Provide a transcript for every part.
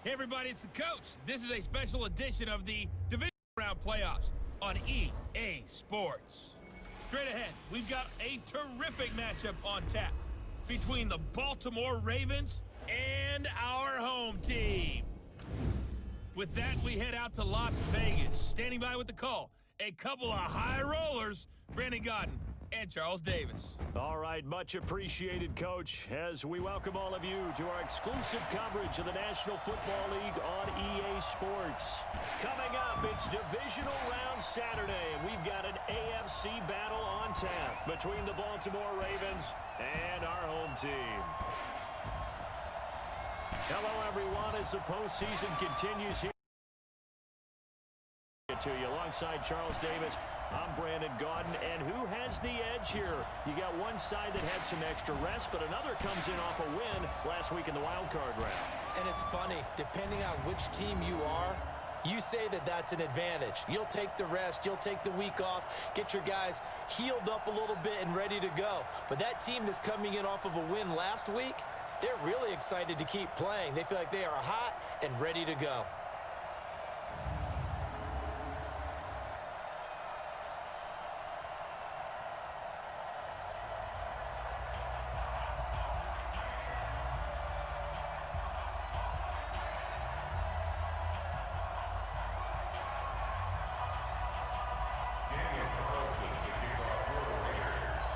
Hey everybody, it's the coach. This is a special edition of the Division Round Playoffs on EA Sports. Straight ahead, we've got a terrific matchup on tap between the Baltimore Ravens and our home team. With that, we head out to Las Vegas. Standing by with the call, a couple of high rollers, Brandon Godden and Charles Davis. All right, much appreciated, Coach, as we welcome all of you to our exclusive coverage of the National Football League on EA Sports. Coming up, it's Divisional Round Saturday, and we've got an AFC battle on tap between the Baltimore Ravens and our home team. Hello, everyone, as the postseason continues here. To you alongside Charles Davis, I'm Brandon Godden, and who has the edge here? You got one side that had some extra rest, but another comes in off a win last week in the wild card round. And it's funny, depending on which team you are, you say that that's an advantage. You'll take the rest, you'll take the week off, get your guys healed up a little bit and ready to go. But that team that's coming in off of a win last week, they're really excited to keep playing. They feel like they are hot and ready to go.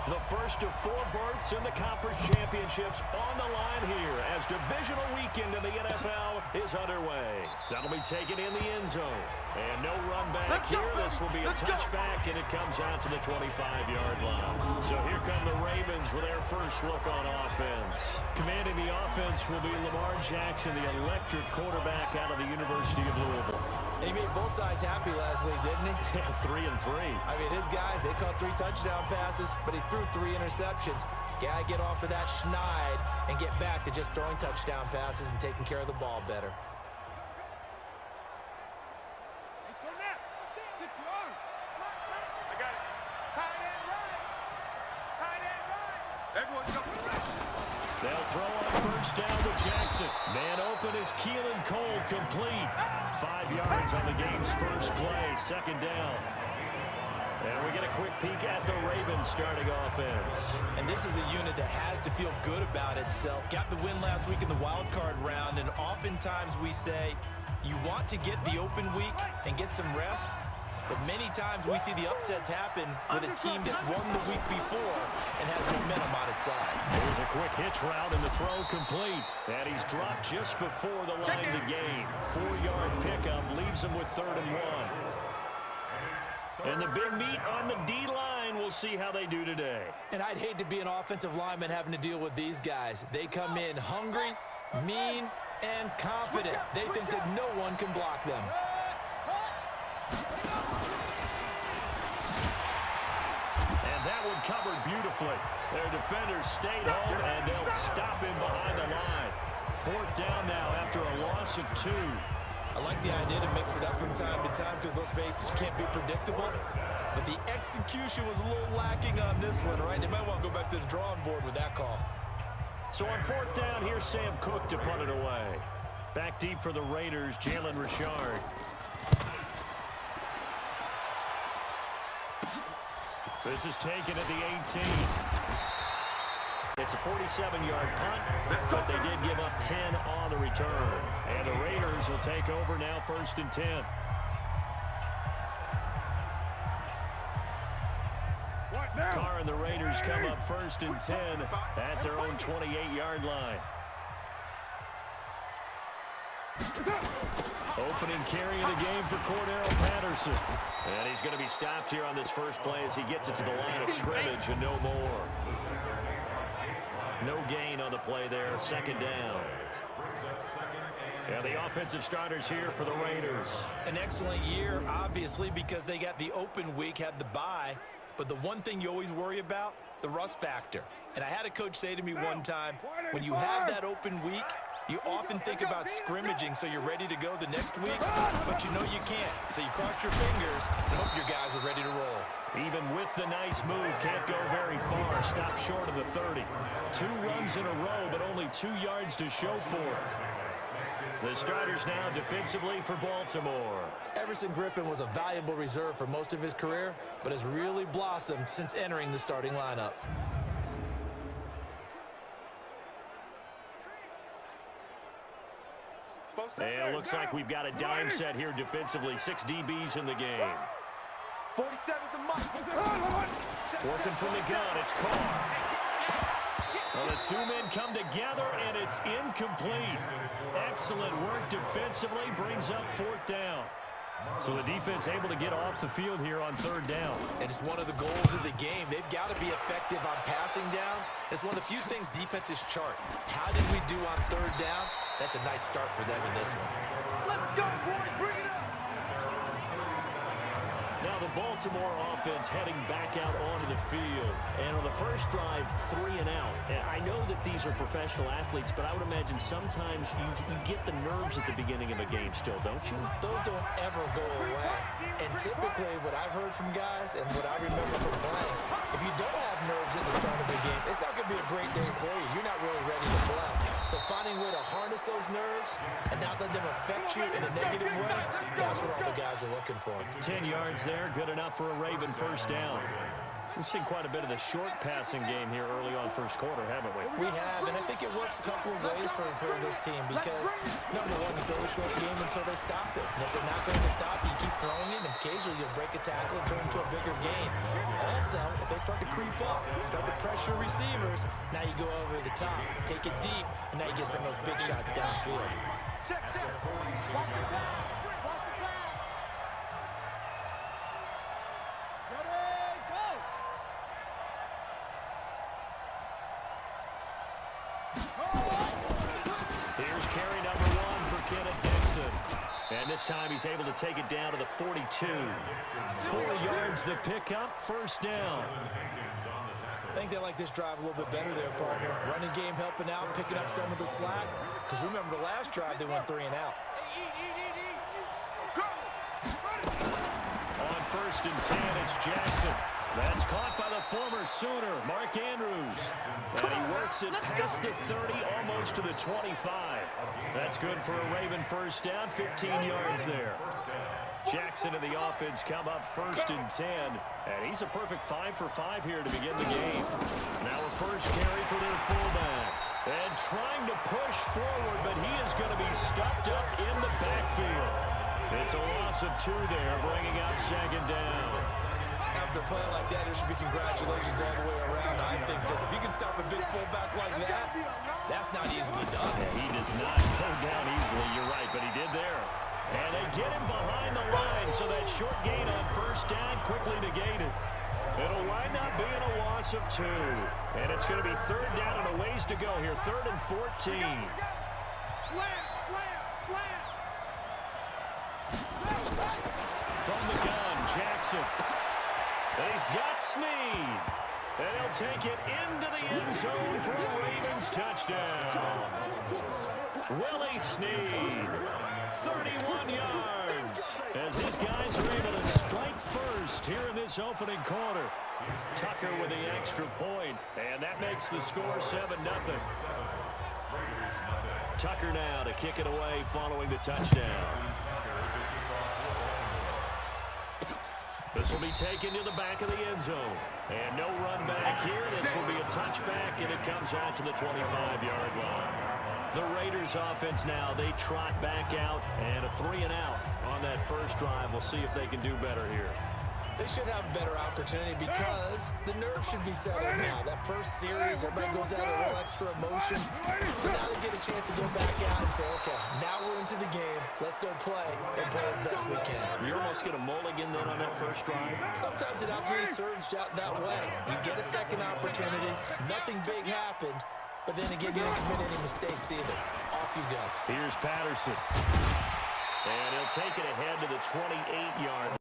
The first of 4 berths in the conference championships on the line here as divisional weekend in the NFL is underway. That'll be taken in the end zone. And no run back here. This will be a touchback, and it comes out to the 25-yard line. So here come the Ravens with their first look on offense. Commanding the offense will be Lamar Jackson, the electric quarterback out of the University of Louisville. And he made both sides happy last week, didn't he? 3 and 3. I mean, his guys, they caught 3 touchdown passes, but he threw 3 interceptions. Gotta get off of that schneid and get back to just throwing touchdown passes and taking care of the ball better. They'll throw on first down to Jackson. Man open is Keelan Cole, complete. 5 yards on the game's first play, second down. And we get a quick peek at the Ravens starting offense. And this is a unit that has to feel good about itself. Got the win last week in the wild card round, and oftentimes we say you want to get the open week and get some rest. But many times we see the upsets happen with a team that won the week before and has momentum on its side. There's a quick hitch route and the throw complete. And he's dropped just before the line of the game. 4-yard pickup leaves him with 3rd and 1. And the big meat on the D-line, we'll see how they do today. And I'd hate to be an offensive lineman having to deal with these guys. They come in hungry, mean, and confident. They think that no one can block them. And that one covered beautifully. Their defenders stayed home, and they'll stop him behind the line. 4th down now after a loss of 2. I like the idea to mix it up from time to time because, let's face it, you can't be predictable. But the execution was a little lacking on this one, right? They might want to go back to the drawing board with that call. So on 4th down, here's Sam Cook to punt it away. Back deep for the Raiders, Jalen Richard. This is taken at the 18. It's a 47-yard punt, but they did give up 10 on the return. And the Raiders will take over now 1st and 10. Carr and the Raiders come up 1st and 10 at their own 28-yard line. Opening carry of the game for Cordero Patterson. And he's going to be stopped here on this first play as he gets it to the line of scrimmage and no more. No gain on the play there, 2nd down. And the offensive starters here for the Raiders. An excellent year, obviously, because they got the open week, had the bye. But the one thing you always worry about, the rust factor. And I had a coach say to me one time, when you have that open week, you often think about scrimmaging so you're ready to go the next week, but you know you can't. So you cross your fingers and hope your guys are ready to roll. Even with the nice move, can't go very far. Stop short of the 30. 2 runs in a row, but only 2 yards to show for it. The starters now defensively for Baltimore. Everson Griffin was a valuable reserve for most of his career, but has really blossomed since entering the starting lineup. And it looks like we've got a dime set here defensively. 6 DBs in the game. 47's the mark. Working from the gun, it's Carr. Well, the two men come together, and it's incomplete. Excellent work defensively, brings up 4th down. So the defense able to get off the field here on 3rd down. And it's one of the goals of the game. They've got to be effective on passing downs. It's one of the few things defenses chart. How did we do on 3rd down? That's a nice start for them in this one. Let's go, boys. Bring it up. Now the Baltimore offense heading back out onto the field. And on the first drive, 3 and out. And I know that these are professional athletes, but I would imagine sometimes you get the nerves at the beginning of a game still, don't you? Those don't ever go away. And typically what I've heard from guys and what I remember from playing, if you don't have nerves at the start of the game, it's not going to be a great day for you. You're not really ready to play. So finding a way to harness those nerves and not let them affect you in a negative way, that's what all the guys are looking for. 10 yards there, good enough for a Raven first down. We've seen quite a bit of the short passing game here early on first quarter, haven't we? We have, and I think it works a couple of ways for this team because, number one, you throw the short game until they stop it. And if they're not going to stop it, you keep throwing it, and occasionally you'll break a tackle and turn it into a bigger game. Also, if they start to creep up, start to pressure receivers, now you go over the top, take it deep, and now you get some of those big shots downfield. Check. Watch the pass. Watch the pass. Ready, go. Here's carry number 1 for Kenneth Dixon. And this time he's able to take it down to the 42. 4 yards the pickup, first down. I think they like this drive a little bit better there, partner. Running game helping out, picking up some of the slack. Because remember the last drive, they went 3 and out. On 1st and 10, it's Jackson. That's caught by the former Sooner, Mark Andrews. And he works it past the 30, almost to the 25. That's good for a Raven first down, 15 yards there. Jackson and the offense come up 1st and 10. And he's a perfect 5 for 5 here to begin the game. Now a first carry for their fullback. And trying to push forward, but he is going to be stuffed up in the backfield. It's a loss of 2 there, bringing up 2nd down. After a play like that, there should be congratulations all the way around, I think, because if you can stop a big fullback like that, that's not easily done. Yeah, he does not go down easily, you're right, but he did there. And they get him behind the line, so that short gain on first down quickly negated. It'll wind up being a loss of 2. And it's going to be 3rd down and a ways to go here, 3rd and 14. Slam. From the gun, Jackson. And he's got Snead. And he'll take it into the end zone for a Ravens touchdown. Willie Snead, 31 yards. As his guys are able to strike first here in this opening quarter. Tucker with the extra point, and that makes the score 7-0. Tucker now to kick it away following the touchdown. This will be taken to the back of the end zone. And no run back here. This will be a touchback, and it comes out to the 25-yard line. The Raiders offense now, they trot back out, and a 3 and out on that first drive. We'll see if they can do better here. They should have a better opportunity because the nerves should be settled now. That first series, everybody goes out a little extra emotion. So now they get a chance to go back out and say, okay, now we're into the game. Let's go play and play as best we can. You almost get a mulligan then on that first drive? Sometimes it absolutely serves out that way. You get a second opportunity. Nothing big happened. But then again, you didn't commit any mistakes either. Off you go. Here's Patterson. And he'll take it ahead to the 28-yard.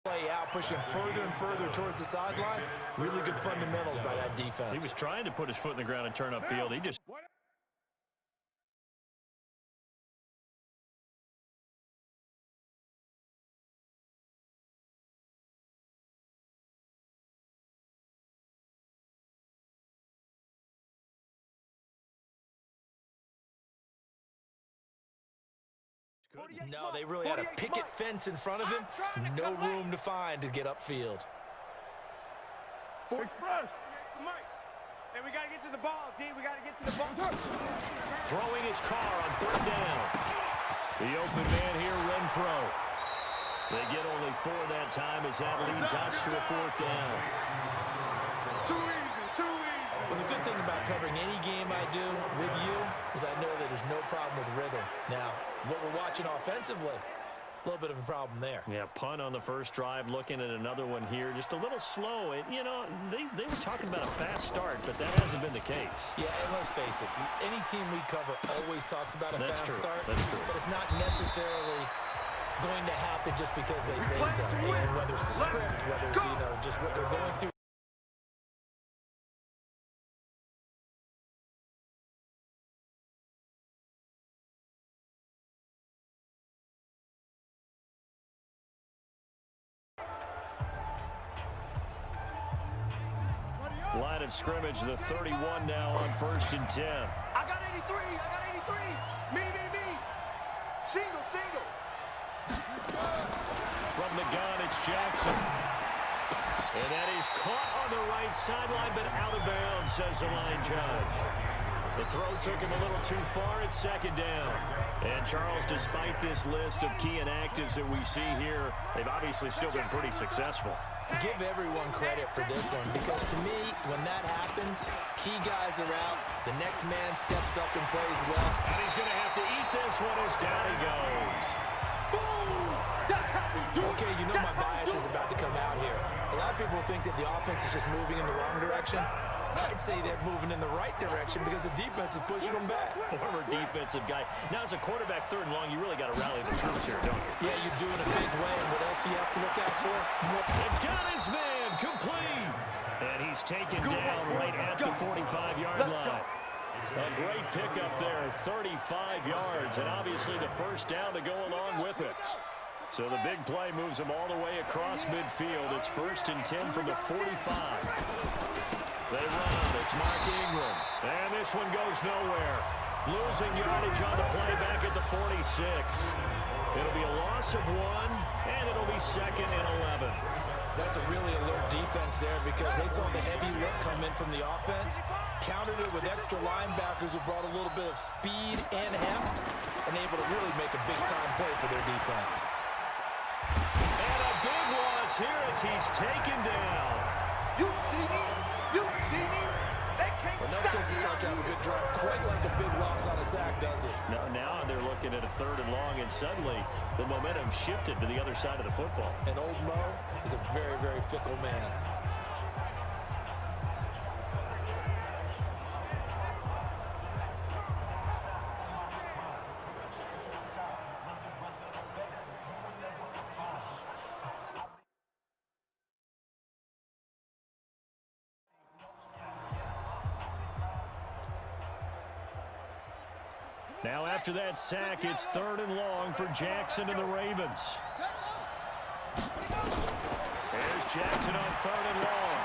Play out, pushing further and further towards the sideline. Really good fundamentals by that defense. He was trying to put his foot in the ground and turn upfield. He just couldn't. No, they really had a picket fence in front of him. No room to find to get upfield. Express. And we got to get to the ball, D. We got to get to the ball. Throwing his car on third down. The open man here, Renfro. They get only 4 that time as that leads us to a 4th down. Too easy, too easy. Well, the good thing about covering any game I do with you is I know that there's no problem with rhythm. Now, what we're watching offensively, a little bit of a problem there. Yeah, punt on the first drive, looking at another one here. Just a little slow. You know, they were talking about a fast start, but that hasn't been the case. Yeah, and let's face it, any team we cover always talks about a fast start. That's true. But it's not necessarily going to happen just because they say so. And whether it's the script, whether it's, just what they're going through. Line of scrimmage, the 31 now on 1st and 10. I got 83. I got 83. Me. Single. From the gun, it's Jackson. And that is caught on the right sideline, but out of bounds, says the line judge. The throw took him a little too far at 2nd down. And Charles, despite this list of key inactives that we see here, they've obviously still been pretty successful. Give everyone credit for this one, because to me, when that happens, key guys are out, the next man steps up and plays well. And he's going to have to eat this one as down he goes. Okay, you know my bias is about to come out here. A lot of people think that the offense is just moving in the wrong direction. I'd say they're moving in the right direction because the defense is pushing them back. Former defensive guy. Now, as a quarterback, 3rd and long, you really got to rally the troops here, don't you? Yeah, you do in a big way, and what else do you have to look out for? They've got his man complete. And he's taken down right at the 45-yard line. A great pickup there, 35 yards, and obviously the first down to go along with it. So the big play moves him all the way across midfield. It's 1st and 10 from the 45. They run. It's Mark Ingram. And this one goes nowhere. Losing yardage on the play back at the 46. It'll be a loss of 1, and it'll be 2nd and 11. That's a really alert defense there because they saw the heavy look come in from the offense, countered it with extra linebackers who brought a little bit of speed and heft, and able to really make a big-time play for their defense. And a big loss here as he's taken down. You see me? They can't But no takes to start to have a good drive. Quite like a big loss on a sack, does it? Now they're looking at a 3rd and long, and suddenly the momentum shifted to the other side of the football. And old Mo is a very, very fickle man. Now after that sack, it's 3rd and long for Jackson and the Ravens. There's Jackson on 3rd and long.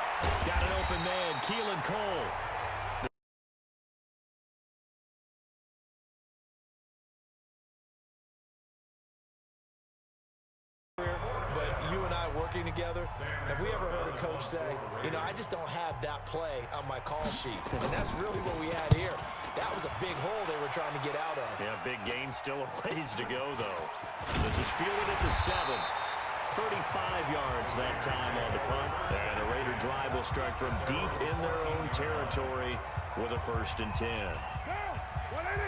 Got an open man, Keelan Cole. But you and I working together, have we ever heard a coach say, I just don't have that play on my call sheet? And that's really what we had here. That was a big hole they were trying to get out of. Yeah, big gain, still a ways to go, though. This is fielded at the 7. 35 yards that time on the punt. And the Raider drive will start from deep in their own territory with a 1st and 10.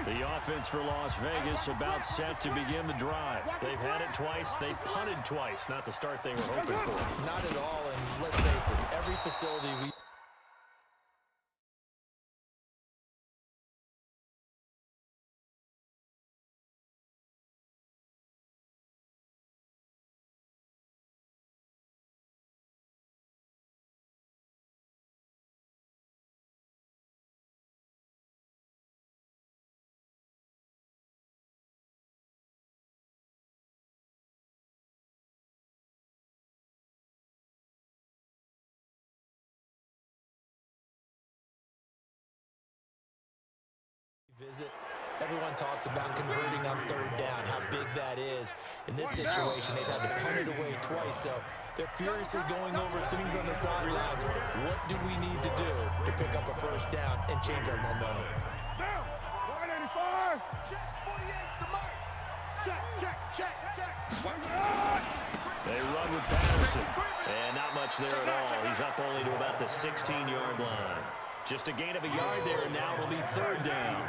The offense for Las Vegas about set to begin the drive. They've had it twice. They've punted twice. Not the start they were hoping for. Not at all, and let's face it, every facility we... visit. Everyone talks about converting on 3rd down, how big that is in this situation, they've had to punt it away twice, so they're furiously going over things on the sidelines. What do we need to do to pick up a first down and change our momentum? Down. 185. Check 48 to Mike. Check. They run with Patterson. And not much there at all. He's up only to about the 16-yard line. Just a gain of a yard there, and now it'll be third down.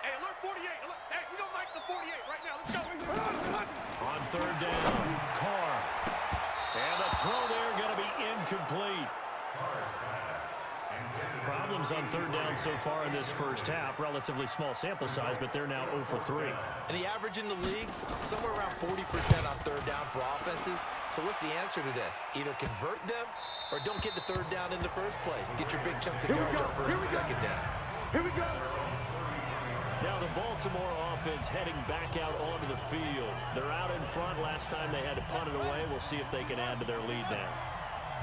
Hey, alert 48. Hey, we don't like the 48 right now. Let's go. On third down, Carr. And the throw there going to be incomplete. Problems on third down so far in this first half. Relatively small sample size, but they're now 0 for 3. And the average in the league, somewhere around 40% on third down for offenses. So what's the answer to this? Either convert them or don't get the third down in the first place. Get your big chunks of yards on first and second down. Here we go. Now the Baltimore offense heading back out onto the field. They're out in front. Last time they had to punt it away. We'll see if they can add to their lead now.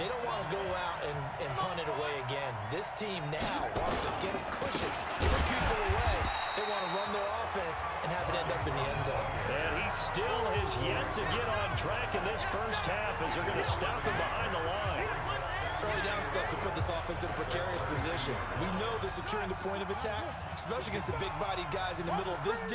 They don't want to go out and punt it away again. This team now wants to get a cushion, put people away. They want to run their offense and have it end up in the end zone. And he still has yet to get on track in this first half as they're going to stop him behind the line. Early down stuff to put this offense in a precarious position. We know they're securing the point of attack, especially against the big-bodied guys in the middle of this.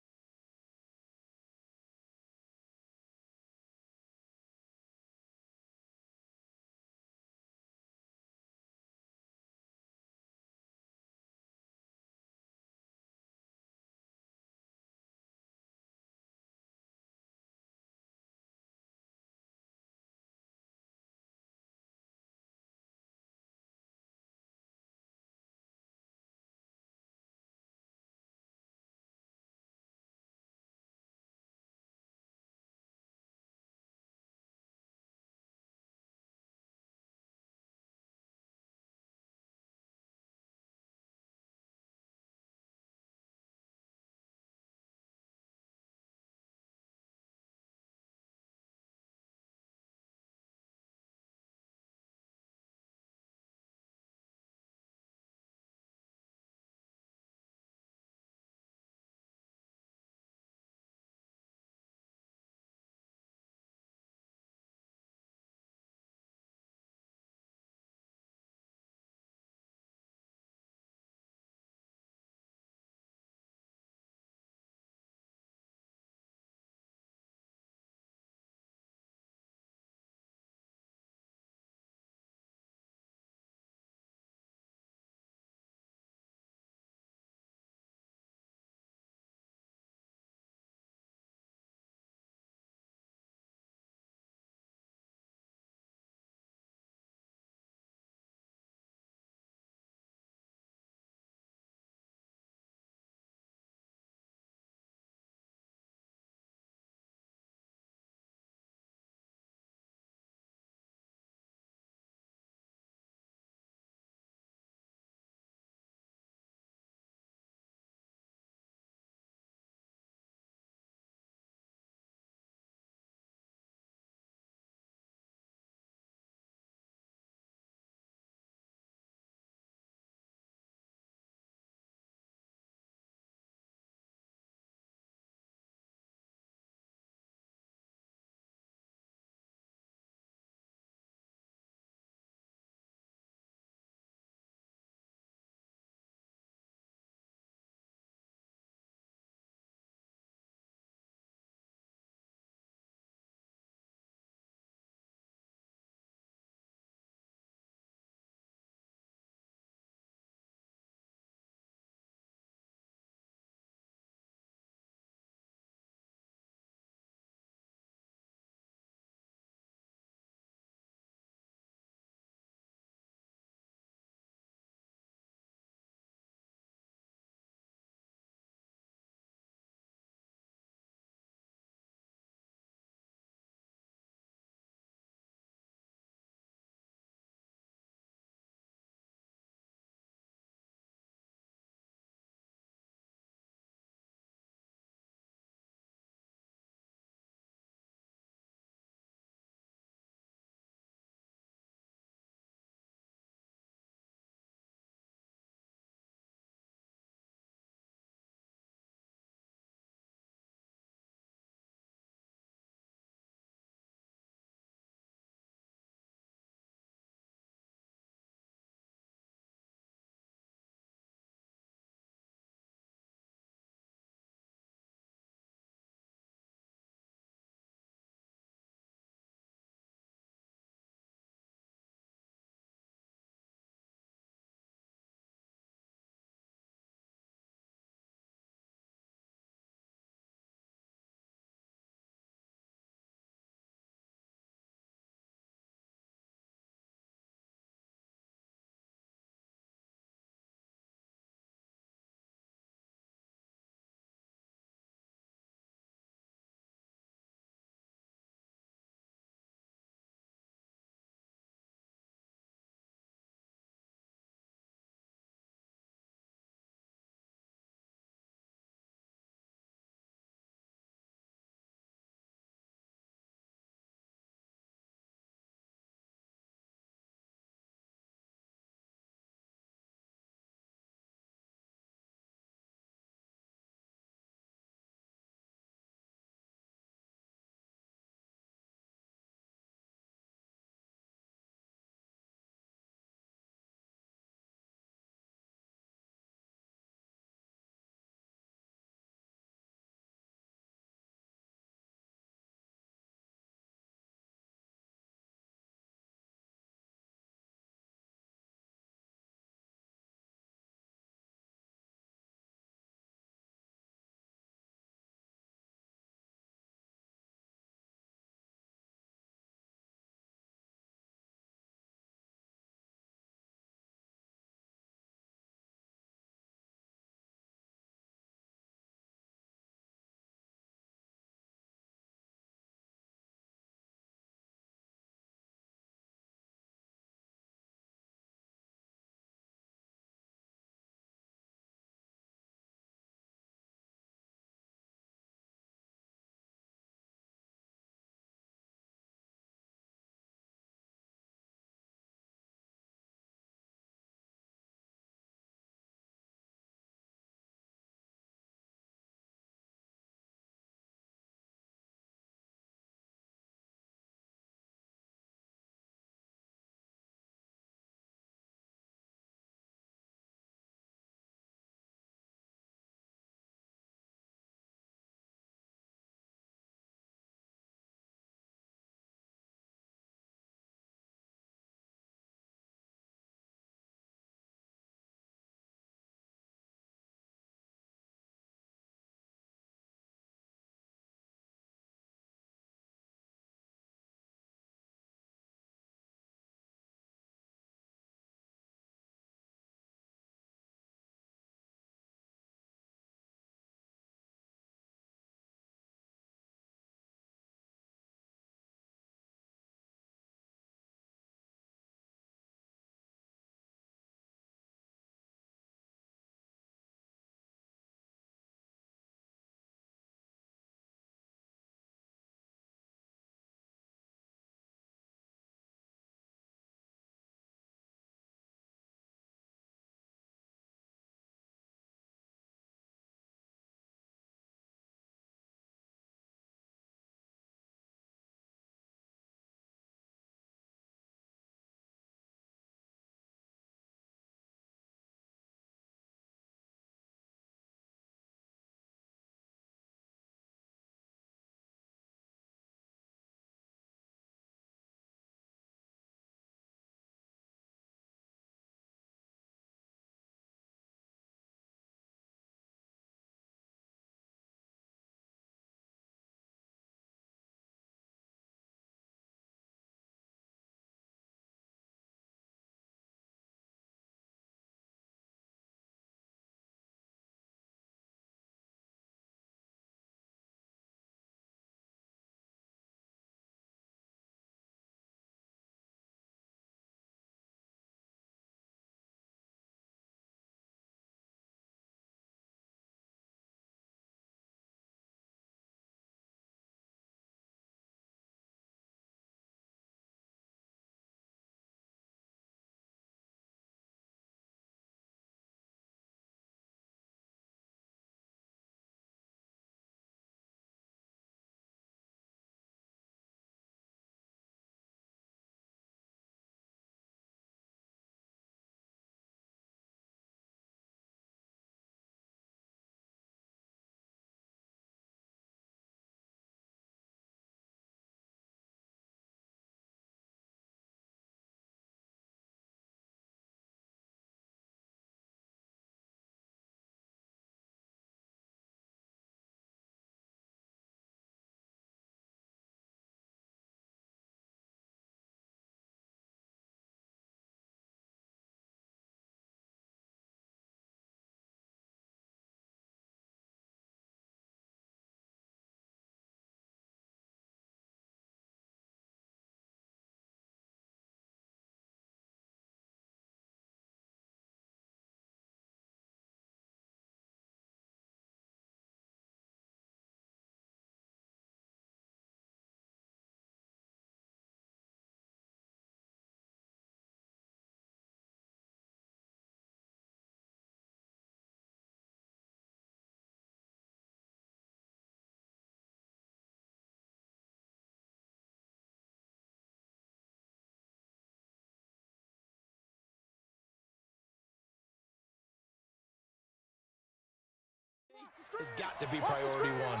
has got to be priority one.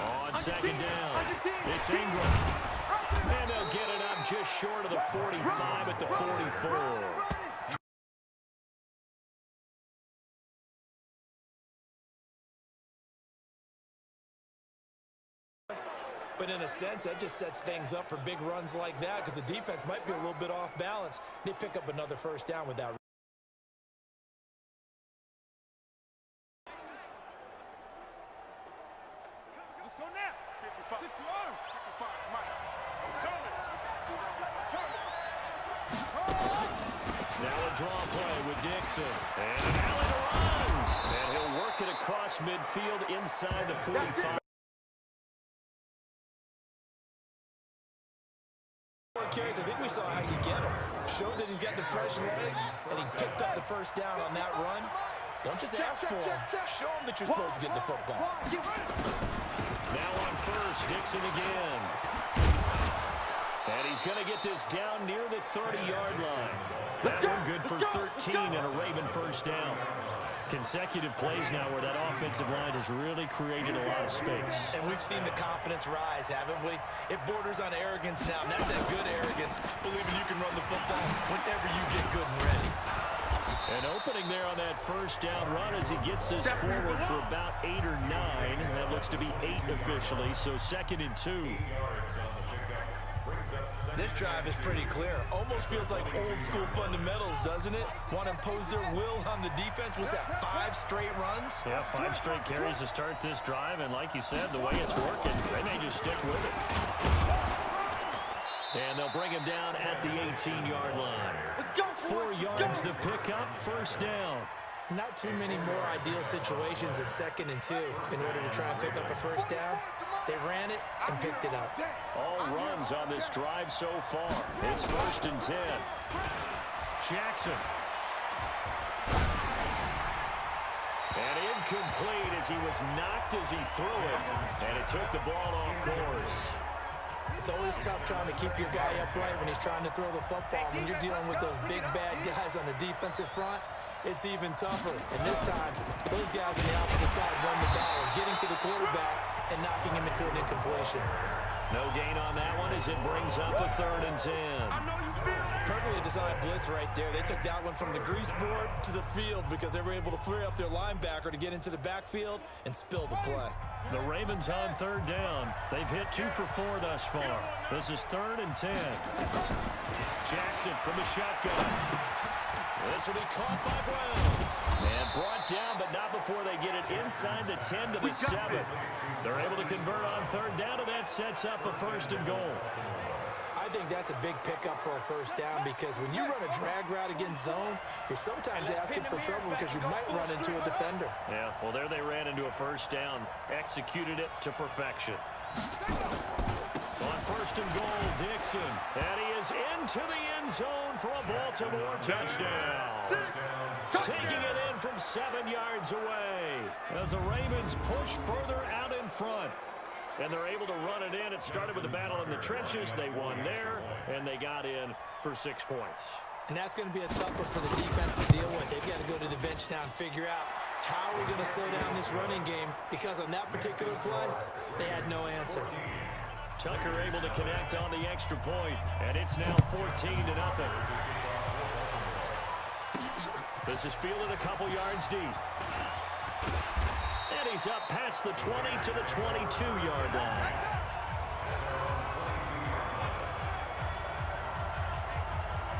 On second down, it's Ingram. And they'll get it up just short of the 45 at the 44. But in a sense, that just sets things up for big runs like that because the defense might be a little bit off balance. They pick up another first down with that. Let's go now. 55. 55. Mike. Now a draw play with Dixon. And an alley to run. And he'll work it across midfield inside the 45. Carries, I think we saw how you get him. Showed that he's got the fresh legs, and he picked up the first down on that run. Don't just ask for him. Show him that you're supposed to get the football. Now on first, Dixon again. And he's going to get this down near the 30-yard line. That one good for 13 and a Raven first down. Consecutive plays now where that offensive line has really created a lot of space. And we've seen the confidence rise, haven't we? It borders on arrogance now, and that's that good arrogance, believing you can run the football whenever you get good and ready. An opening there on that first down run as he gets this forward for about 8 or 9. That looks to be 8 officially, so 2nd and 2. This drive is pretty clear. Almost feels like old school fundamentals, doesn't it? Want to impose their will on the defense. Was that 5 straight runs? Yeah, 5 straight carries to start this drive, and like you said, the way it's working, they may just stick with it. And they'll bring him down at the 18-yard line. 4 yards the pickup, first down. Not too many more ideal situations at 2nd and 2 in order to try and pick up a first down. They ran it and picked it up. All runs on this drive so far. It's 1st and 10. Jackson. And incomplete as he was knocked as he threw it. And it took the ball off course. It's always tough trying to keep your guy upright when he's trying to throw the football. When you're dealing with those big, bad guys on the defensive front, it's even tougher. And this time, those guys on the opposite side won the battle, getting to the quarterback and knocking him into an incompletion. No gain on that one as it brings up a 3rd and 10. Perfectly designed blitz right there. They took that one from the grease board to the field because they were able to free up their linebacker to get into the backfield and spill the play. The Ravens on 3rd down. They've hit 2 for 4 thus far. This is 3rd and 10. Jackson from the shotgun. This will be caught by Brown. And brought down, but not before they get it inside the 10 to the 7. They're able to convert on 3rd down, and that sets up a 1st and goal. I think that's a big pickup for a first down because when you run a drag route against zone, you're sometimes asking for trouble because you might run into a defender. Yeah, well, there they ran into a first down, executed it to perfection. On 1st and goal, Dixon. And he is into the end zone for a Baltimore touchdown. Taking it in from 7 yards away as the Ravens push further out in front. And they're able to run it in. It started with the battle in the trenches. They won there, and they got in for 6 points. And that's going to be a tough one for the defense to deal with. They've got to go to the bench now and figure out how we're going to slow down this running game because on that particular play, they had no answer. Tucker able to connect on the extra point, and it's now 14-0. This is fielded a couple yards deep. And he's up past the 20 to the 22-yard line.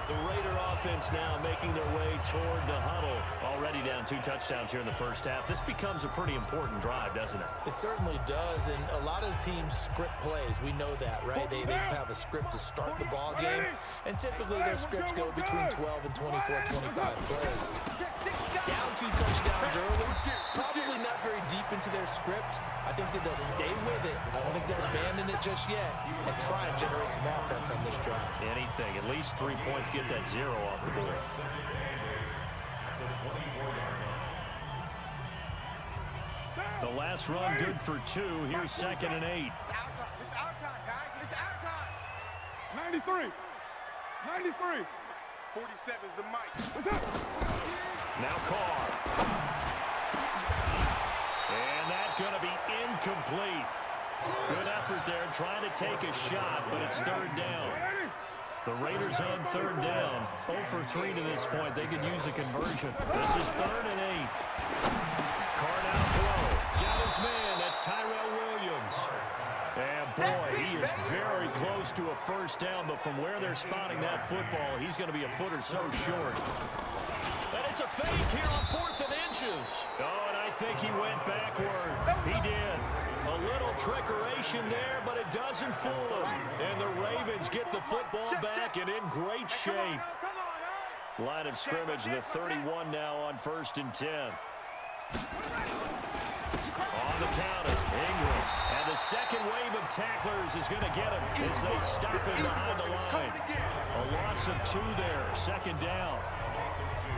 The Raider offense now making their way toward the huddle. Already down 2 touchdowns here in the first half. This becomes a pretty important drive, doesn't it? It certainly does, and a lot of teams script plays. We know that, right? They have a script to start the ball game, and typically their scripts go between 12 and 24, 25 plays. Down 2 touchdowns early, probably not very deep into their script. I think that they'll stay with it. I don't think they'll abandon it just yet and try and generate some offense on this drive. Anything, at least 3 points, get that 0 off the board. The last run good for 2. Here's 2nd and 8. It's our time. It's our time, guys. It's our time. 93. 93. 47 is the mic. Now Carr. incomplete. Good effort there, trying to take a shot, but it's third down. The Raiders on third down. 0 for 3 to this point. They could use a conversion. This is 3rd and 8. Card out throw. Got his man. That's Tyrell Williams. And boy, he is very close to a first down, but from where they're spotting that football, he's going to be a foot or so short. And it's a fake here on 4th and inches. Oh, and I think he went backward. He did. A little trickeration there, but it doesn't fool him. And the Ravens get the football back and in great shape. Line of scrimmage, the 31 now on 1st and 10. On the counter, Ingram. And the second wave of tacklers is going to get him as they stop him behind the line. A loss of 2 there, 2nd down.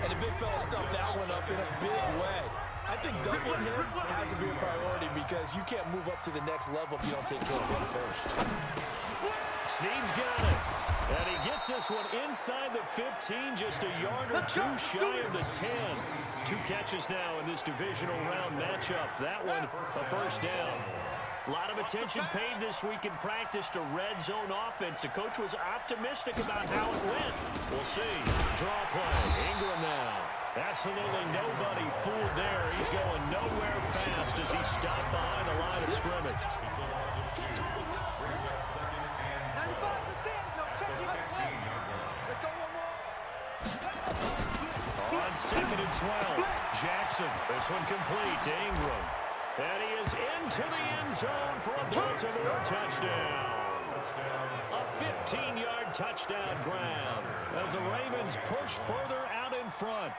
And the big fella stuffed that one up in a big way. I think doubling him has to be a priority because you can't move up to the next level if you don't take care of him first. Snead's got it. And he gets this one inside the 15, just a yard or 2 shy of the 10. 2 catches now in this divisional round matchup. That one, a first down. A lot of attention paid this week in practice to red zone offense. The coach was optimistic about how it went. We'll see. Draw play. Ingram now. Absolutely nobody fooled there. He's going nowhere fast as he stopped behind the line of scrimmage. On 2nd and 12, Jackson. This one complete to Ingram. And he is into the end zone for a Baltimore touchdown. A 15-yard touchdown grab as the Ravens push further out in front.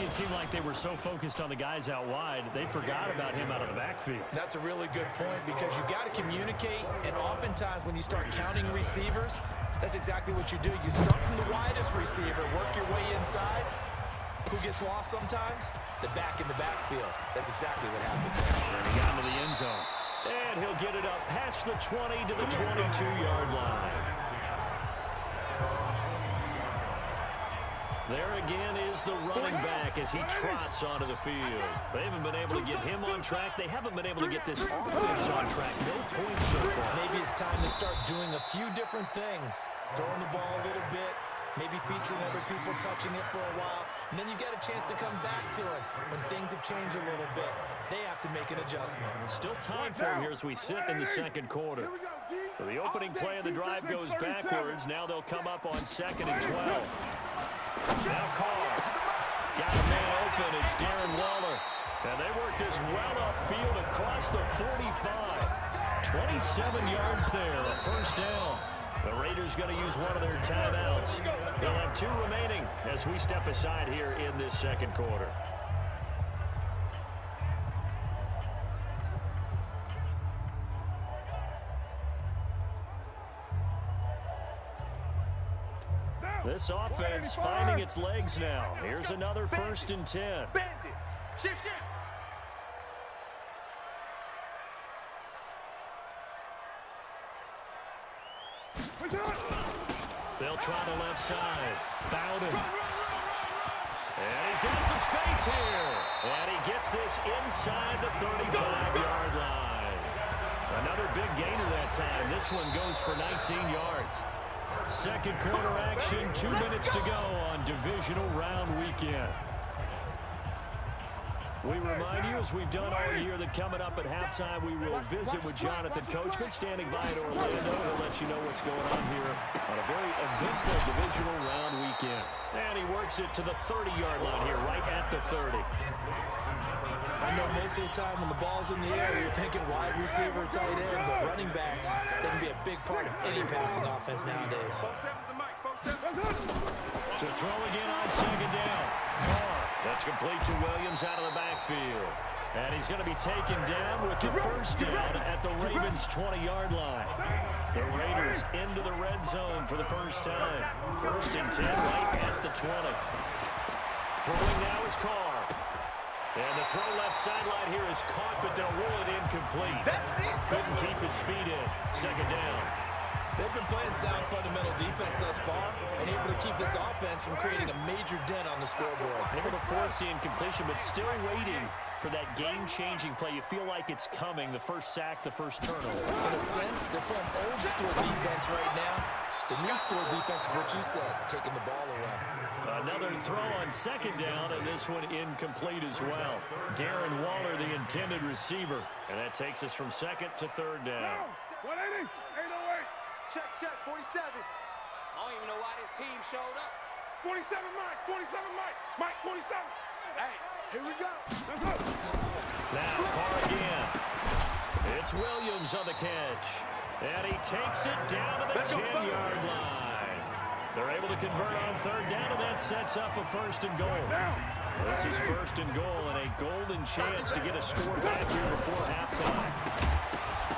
It seemed like they were so focused on the guys out wide, they forgot about him out of the backfield. That's a really good point because you got to communicate, and oftentimes when you start counting receivers, that's exactly what you do. You start from the widest receiver, work your way inside. Who gets lost sometimes? The back in the backfield. That's exactly what happened there. And he got into the end zone. And he'll get it up past the 20 to the 22-yard line. There again is the running back as he trots onto the field. They haven't been able to get him on track. They haven't been able to get this offense on track. No points so far. Maybe it's time to start doing a few different things. Throwing the ball a little bit, maybe featuring other people touching it for a while, and then you get a chance to come back to it when things have changed a little bit. They have to make an adjustment. Still time for him here as we sit in the second quarter. So the opening play of the drive goes backwards. Now they'll come up on 2nd and 12. Now Carr. Got a man open. It's Darren Waller. And they work this well upfield across the 45. 27 yards there, a first down. The Raiders going to use one of their timeouts. They'll have 2 remaining as we step aside here in this second quarter. This offense finding its legs now. Here's another 1st and 10. Shift. They'll try the left side. Bowden. And he's got some space here. And he gets this inside the 35-yard line. Another big gainer that time. This one goes for 19 yards. Second quarter action, 2 minutes to go on divisional round weekend. We remind you, as we've done all year, that coming up at halftime, we will visit with Jonathan Coachman standing by in Orlando. He'll let you know what's going on here on a very eventful divisional round weekend. And he works it to the 30-yard line here, right at the 30. I know most of the time when the ball's in the air, you're thinking wide receiver, tight end, but running backs, they can be a big part of any passing offense nowadays. To throw again on 2nd down. Carr. That's complete to Williams out of the backfield. And he's going to be taken down with the first down at the Ravens' 20-yard line. The Raiders into the red zone for the first time. 1st and 10 right at the 20. Throwing now is Carr. And the throw left sideline here is caught, but they'll rule it incomplete. Couldn't keep his feet in. 2nd down. They've been playing sound fundamental defense thus far and able to keep this offense from creating a major dent on the scoreboard. Able to force the incompletion, but still waiting for that game-changing play. You feel like it's coming, the first sack, the first turnover. In a sense, they're playing old-school defense right now. The new-school defense is what you said, taking the ball away. Another throw on second down, and this one incomplete as well. Darren Waller, the intended receiver. And that takes us from second to third down. 180, 808. Check, 47. I don't even know why this team showed up. 47 Mike, 47 Mike. Mike, 47. Hey, here we go. Let's go. Now, Carr again. It's Williams on the catch. And he takes it down to the 10-yard line. They're able to convert on third down, and that sets up a first and goal. This is first and goal, and a golden chance to get a score back here before halftime.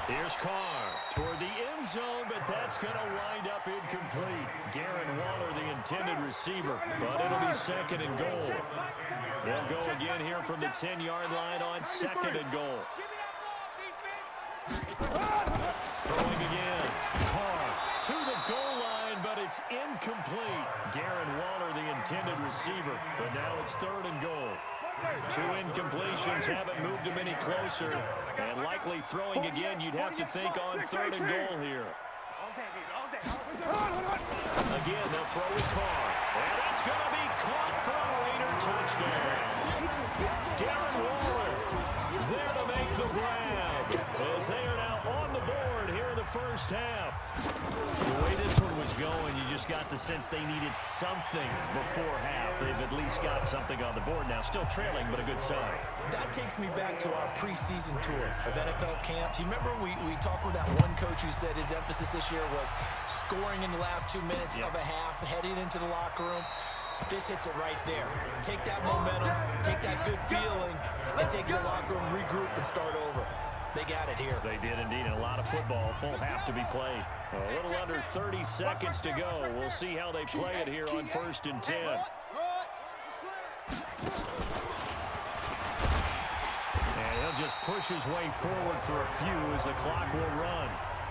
Here's Carr toward the end zone, but that's going to wind up incomplete. Darren Waller, the intended receiver, but it'll be second and goal. They'll go again here from the 10-yard line on second and goal. Throwing again. Carr to the goal line, but it's incomplete. Darren Waller, the intended receiver, but now it's third and goal. Two incompletions haven't moved him any closer, and likely throwing again, you'd have to think on third and goal here. Again, they'll throw with Carr, and it's going to be caught for a Raider touchdown. Darren Waller there to make the grab, as they are now on the board here in the first half. The way this one was going, you just got the sense they needed something before half. They've at least got something on the board now. Still trailing, but a good sign. That takes me back to our preseason tour of NFL camps. You remember we talked with that one coach who said his emphasis this year was scoring in the last 2 minutes of a half, heading into the locker room. This hits it right there. Take that momentum, take that good feeling, and take it to the locker room, regroup, and start over. They got it here. They did indeed, and a lot of football, full half to be played. A little under 30 seconds to go. We'll see how they play it here on 1st and 10. And he'll just push his way forward for a few as the clock will run.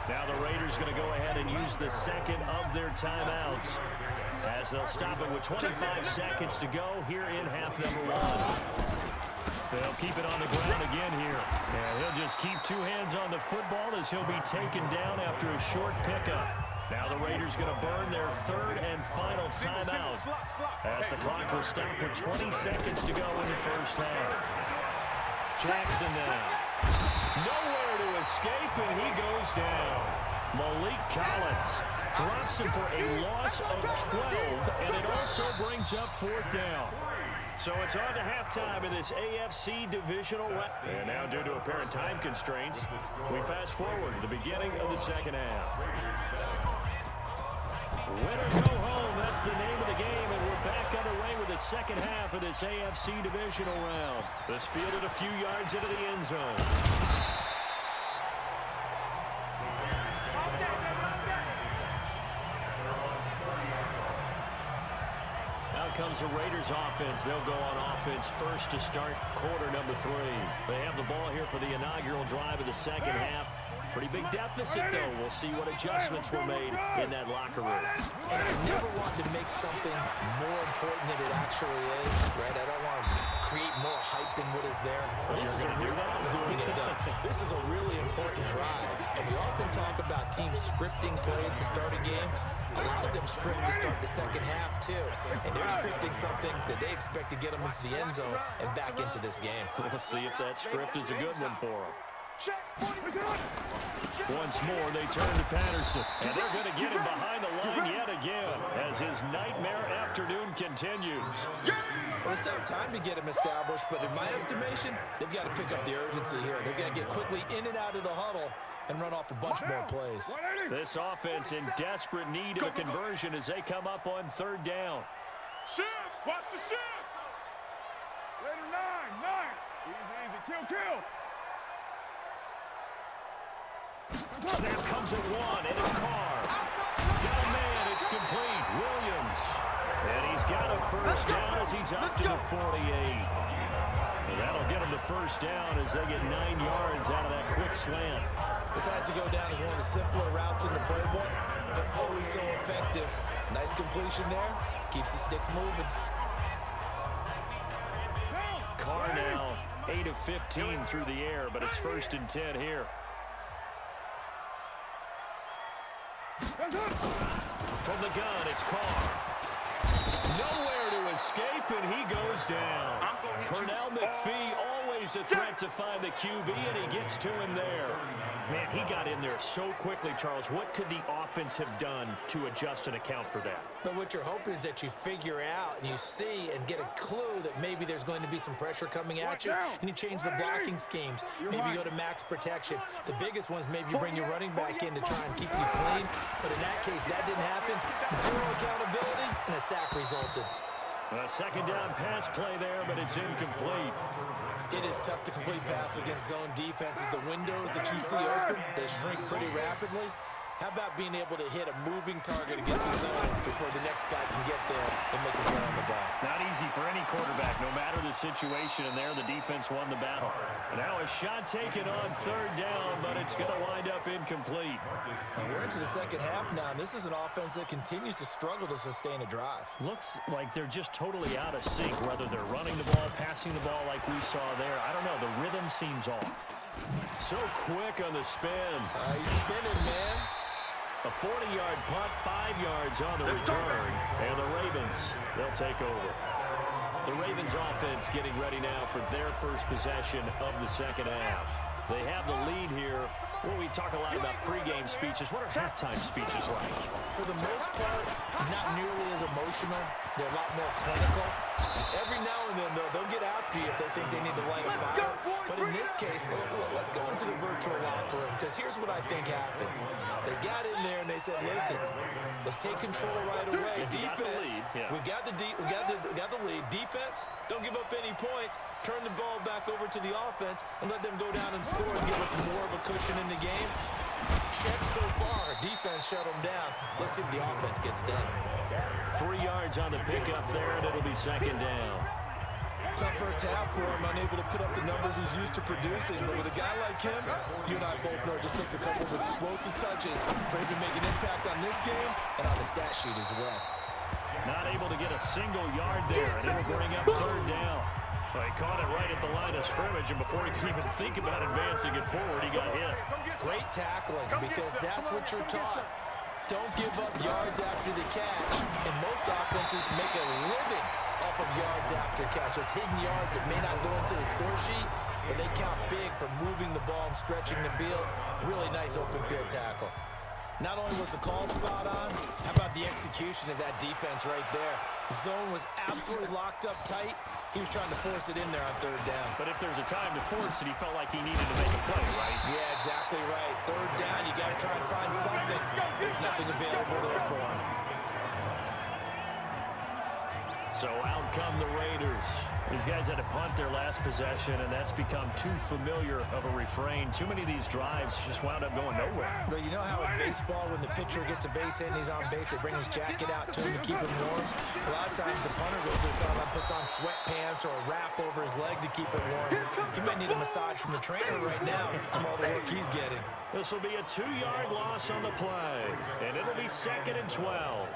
Now the Raiders going to go ahead and use the second of their timeouts, as they'll stop it with 25 seconds to go here in half number one. They'll keep it on the ground again here. And he'll just keep two hands on the football as he'll be taken down after a short pickup. Now the Raiders going to burn their third and final timeout, as the clock will stop with 20 seconds to go in the first half. Jackson now. Nowhere to escape, and he goes down. Malik Collins drops him for a loss of 12, and it also brings up fourth down. So it's on to halftime in this AFC divisional round. And now, due to apparent time constraints, we fast forward to the beginning of the second half. Win or go home, that's the name of the game, and we're back underway with the second half of this AFC divisional round. This fielded a few yards into the end zone. Comes the Raiders offense. They'll go on offense first to start quarter number 3. They have the ball here for the inaugural drive of the second half. Pretty big deficit, though. We'll see what adjustments were made in that locker room. And I never wanted to make something more important than it actually is, right? I don't want to create more hype than what is there. This is I'm doing it, though. This is a really important drive. And we often talk about teams scripting plays to start a game. A lot of them script to start the second half, too. And they're scripting something that they expect to get them into the end zone and back into this game. We'll see if that script is a good one for them. Once more, they turn to Patterson, and they're going to get him behind the line yet again as his nightmare afternoon continues. Well, they still have time to get him established, but in my estimation, they've got to pick up the urgency here. They've got to get quickly in and out of the huddle and run off a bunch more plays. This offense in desperate need of a conversion as they come up on third down. Shift! Watch the shift! Raider 9. Easy. Kill. Snap comes at 1, and it's Carr. Got a man, it's complete. Williams. And he's got a first down as he's up to the 48. And that'll get him the first down as they get 9 yards out of that quick slant. This has to go down as one of the simpler routes in the playbook, but always so effective. Nice completion there. Keeps the sticks moving. Carr now 8 of 15 through the air, but it's 1st and 10 here. From the gun, it's Carr. Nowhere to escape, and he goes down. Pernell McPhee, always a threat to find the QB, and he gets to him there. Man, he got in there so quickly, Charles. What could the offense have done to adjust and account for that? But what you're hoping is that you figure out and you see and get a clue that maybe there's going to be some pressure coming at you, and you change the blocking schemes. Maybe go to max protection. The biggest one is maybe you bring your running back in to try and keep you clean. But in that case, that didn't happen. Zero accountability, and a sack resulted. A second down pass play there, but it's incomplete. It is tough to complete passes against zone defenses. The windows that you see open, they shrink pretty rapidly. How about being able to hit a moving target against a zone before the next guy can get there and make a play on the ball? Not easy for any quarterback, no matter the situation, and there the defense won the battle. And now a shot taken on 3rd down, but it's going to wind up incomplete. And we're into the second half now, and this is an offense that continues to struggle to sustain a drive. Looks like they're just totally out of sync, whether they're running the ball, passing the ball like we saw there. I don't know. The rhythm seems off. So quick on the spin. He's spinning, man. A 40-yard punt, 5 yards on the return, and the Ravens, they'll take over. The Ravens offense getting ready now for their first possession of the second half. They have the lead here. Well, we talk a lot about pregame speeches. What are halftime speeches like? For the most part, not nearly as emotional. They're a lot more clinical. Every now and then, though, they'll get after you if they think they need to light a fire. But in this case, let's go into the virtual locker room, because here's what I think happened. They got in there and they said, listen, let's take control right away. Defense, we got the lead. Defense, don't give up any points. Turn the ball back over to the offense and let them go down and score and give us more of a cushion in the game. Check so far. Defense shut them down. Let's see if the offense gets done. 3 yards on the pickup there, and it'll be second down. Tough first half for him, unable to put up the numbers he's used to producing. But with a guy like him, you and I both know it just takes a couple of explosive touches for him to make an impact on this game and on the stat sheet as well. Not able to get a single yard there, and it'll bring up 3rd down. Well, he caught it right at the line of scrimmage, and before he could even think about advancing it forward, he got hit. Great tackling, because that's what you're taught. Don't give up yards after the catch, and most offenses make a living off of yards after catch. Those hidden yards that may not go into the score sheet, but they count big for moving the ball and stretching the field. Really nice open field tackle. Not only was the call spot on, how about the execution of that defense right there? Zone was absolutely locked up tight. He was trying to force it in there on 3rd down. But if there's a time to force it, he felt like he needed to make a play, right? Yeah, exactly right. 3rd down, you got to try and find something. There's nothing available there for him. So out come the Raiders. These guys had to punt their last possession, and that's become too familiar of a refrain. Too many of these drives just wound up going nowhere. But you know how in baseball, when the pitcher gets a base hit and he's on base, they bring his jacket out to him to keep him warm? A lot of times the punter goes to the sideline, puts on sweatpants or a wrap over his leg to keep it warm. He might need a massage from the trainer right now from all the work he's getting. This will be a 2-yard loss on the play, and it'll be 2nd and 12.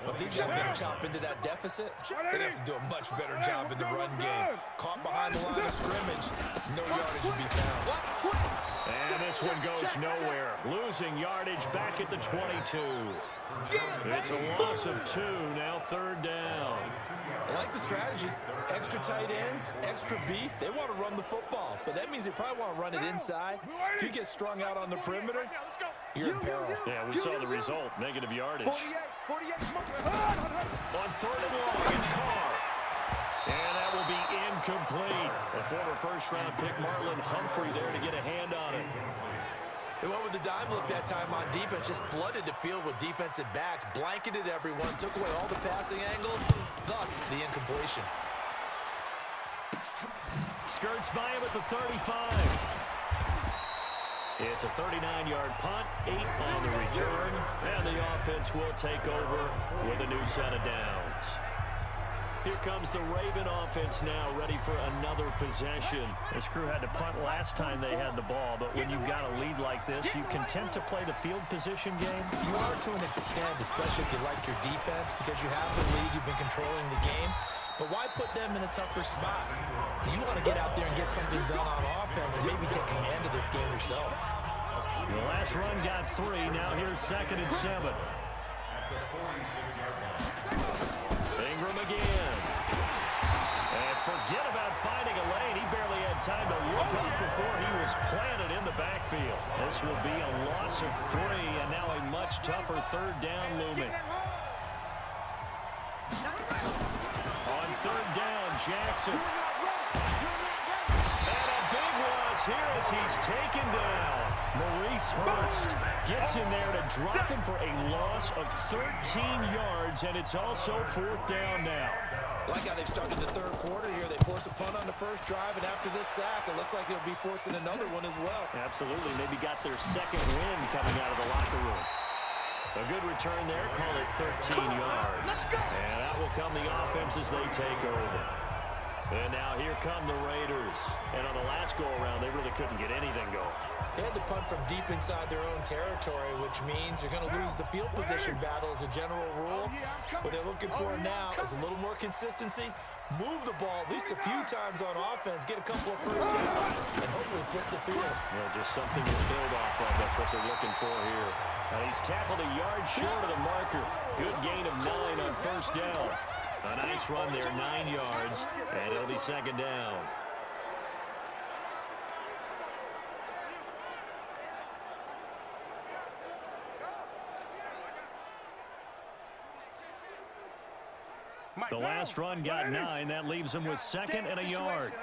Well, if these guys got to chop into that deficit, they'd have to do a much better job in the run game. Caught behind the line of scrimmage, no yardage would be found. And this one goes nowhere. Losing yardage back at the 22. It's a loss of 2, now 3rd down. I like the strategy. Extra tight ends, extra beef. They want to run the football, but that means they probably want to run it inside. If you get strung out on the perimeter, you're in peril. Yeah, we saw the result, negative yardage. 48, On 3rd and long, it's Carr. And that will be incomplete. A former first-round pick, Marlon Humphrey, there to get a hand on it. They went with the dime look that time on defense, just flooded the field with defensive backs, blanketed everyone, took away all the passing angles, thus the incompletion. Skirts by him at the 35. It's a 39-yard punt, 8 on the return, and the offense will take over with a new set of downs. Here comes the Raven offense now, ready for another possession. This crew had to punt last time they had the ball, but when you've got a lead like this, you content to play the field position game? You are to an extent, especially if you like your defense, because you have the lead, you've been controlling the game. But why put them in a tougher spot? You want to get out there and get something done on offense and maybe take command of this game yourself. The last run got 3. Now here's 2nd and 7. Ingram again. And forget about finding a lane. He barely had time to look up before he was planted in the backfield. This will be a loss of 3, and now a much tougher 3rd down looming. On 3rd down, Jackson. And a big loss here as he's taken down. Maurice Hurst gets in there to drop him for a loss of 13 yards, and it's also 4th down now. Like how they've started the 3rd quarter here. They force a punt on the first drive, and after this sack, it looks like they'll be forcing another one as well. Absolutely. Maybe got their 2nd win coming out of the locker room. A good return there. Call it 13 yards. And out will come the offense as they take over. And now here come the Raiders. And on the last go-around, they really couldn't get anything going. They had to punt from deep inside their own territory, which means you're going to lose the field position battle as a general rule. What they're looking for now is a little more consistency. Move the ball at least a few times on offense, get a couple of first downs, and hopefully flip the field. Well, just something to build off of. That's what they're looking for here. He's tackled a yard short of the marker. Good gain of 9 on 1st down. A nice run there, 9 yards, and it'll be 2nd down. The last run got 9. That leaves him with 2nd and a yard.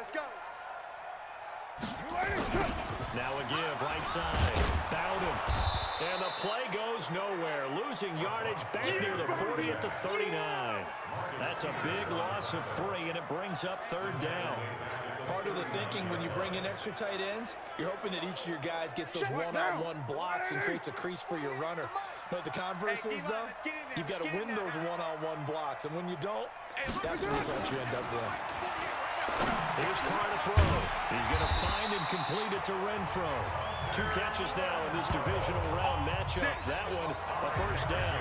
Now a give, right side. Bowden. And the play goes nowhere. Losing yardage back near the 40 at the 39. That's a big loss of 3, and it brings up 3rd down. Part of the thinking when you bring in extra tight ends, you're hoping that each of your guys gets those one-on-one blocks and creates a crease for your runner. You know what the converse is, though? You've got to win those one-on-one blocks, and when you don't, that's the result you end up with. Here's Carr to throw. He's going to find and complete it to Renfro. 2 catches now in this divisional round matchup. That one, a 1st down.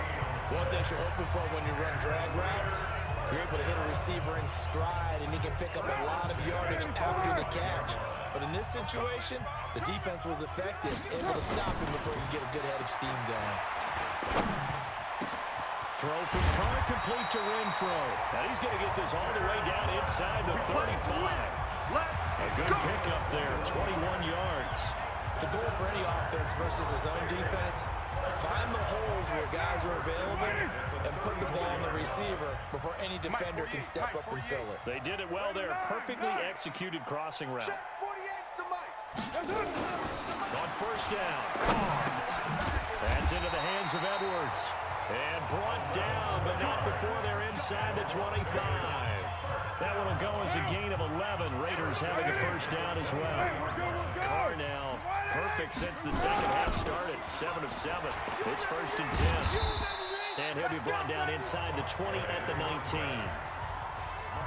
One thing you're hoping for when you run drag routes, you're able to hit a receiver in stride, and he can pick up a lot of yardage after the catch. But in this situation, the defense was effective, able to stop him before he get a good head of steam going. Throw from Carr complete to Renfro. Now he's going to get this all the way down inside the 35. A good pickup there, 21 yards. The goal for any offense versus his own defense, find the holes where guys are available and put the ball on the receiver before any defender can step up and fill it. They did it well there. Perfectly executed crossing route. On 1st down, Carr. That's into the hands of Edwards. And brought down, but not before they're inside the 25. That one will go as a gain of 11. Raiders having a 1st down as well. Carr now perfect since the 2nd half started. 7 of 7. It's 1st and 10. And he'll be brought down inside the 20 at the 19.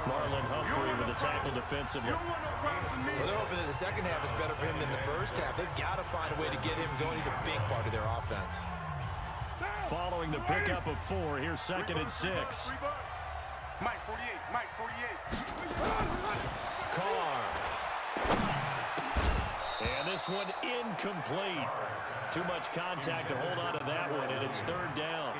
Marlon Humphrey with a tackle defensively. Well, they're hoping that the 2nd half is better for him than the 1st half. They've got to find a way to get him going. He's a big part of their offense. Following the pickup of 4, here's 2nd and 6. Mike 48, Mike 48. Carr. And this one incomplete. Too much contact to hold on to that one, and it's 3rd down.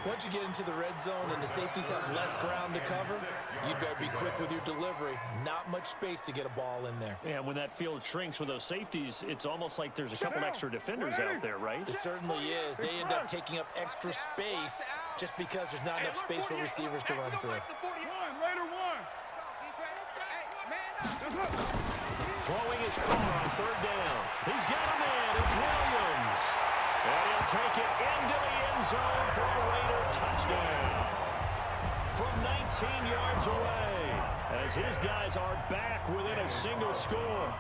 Once you get into the red zone and the safeties have less ground to cover, you'd better be quick with your delivery. Not much space to get a ball in there. And when that field shrinks with those safeties, it's almost like there's a couple extra defenders out there, right? It certainly is. They end up taking up extra space just because there's not enough space for receivers to run through. Throwing his Carr on 3rd down. He's got a man. It's Williams. And he'll take it into the end zone for a Raider touchdown. From 19 yards away, as his guys are back within a single score.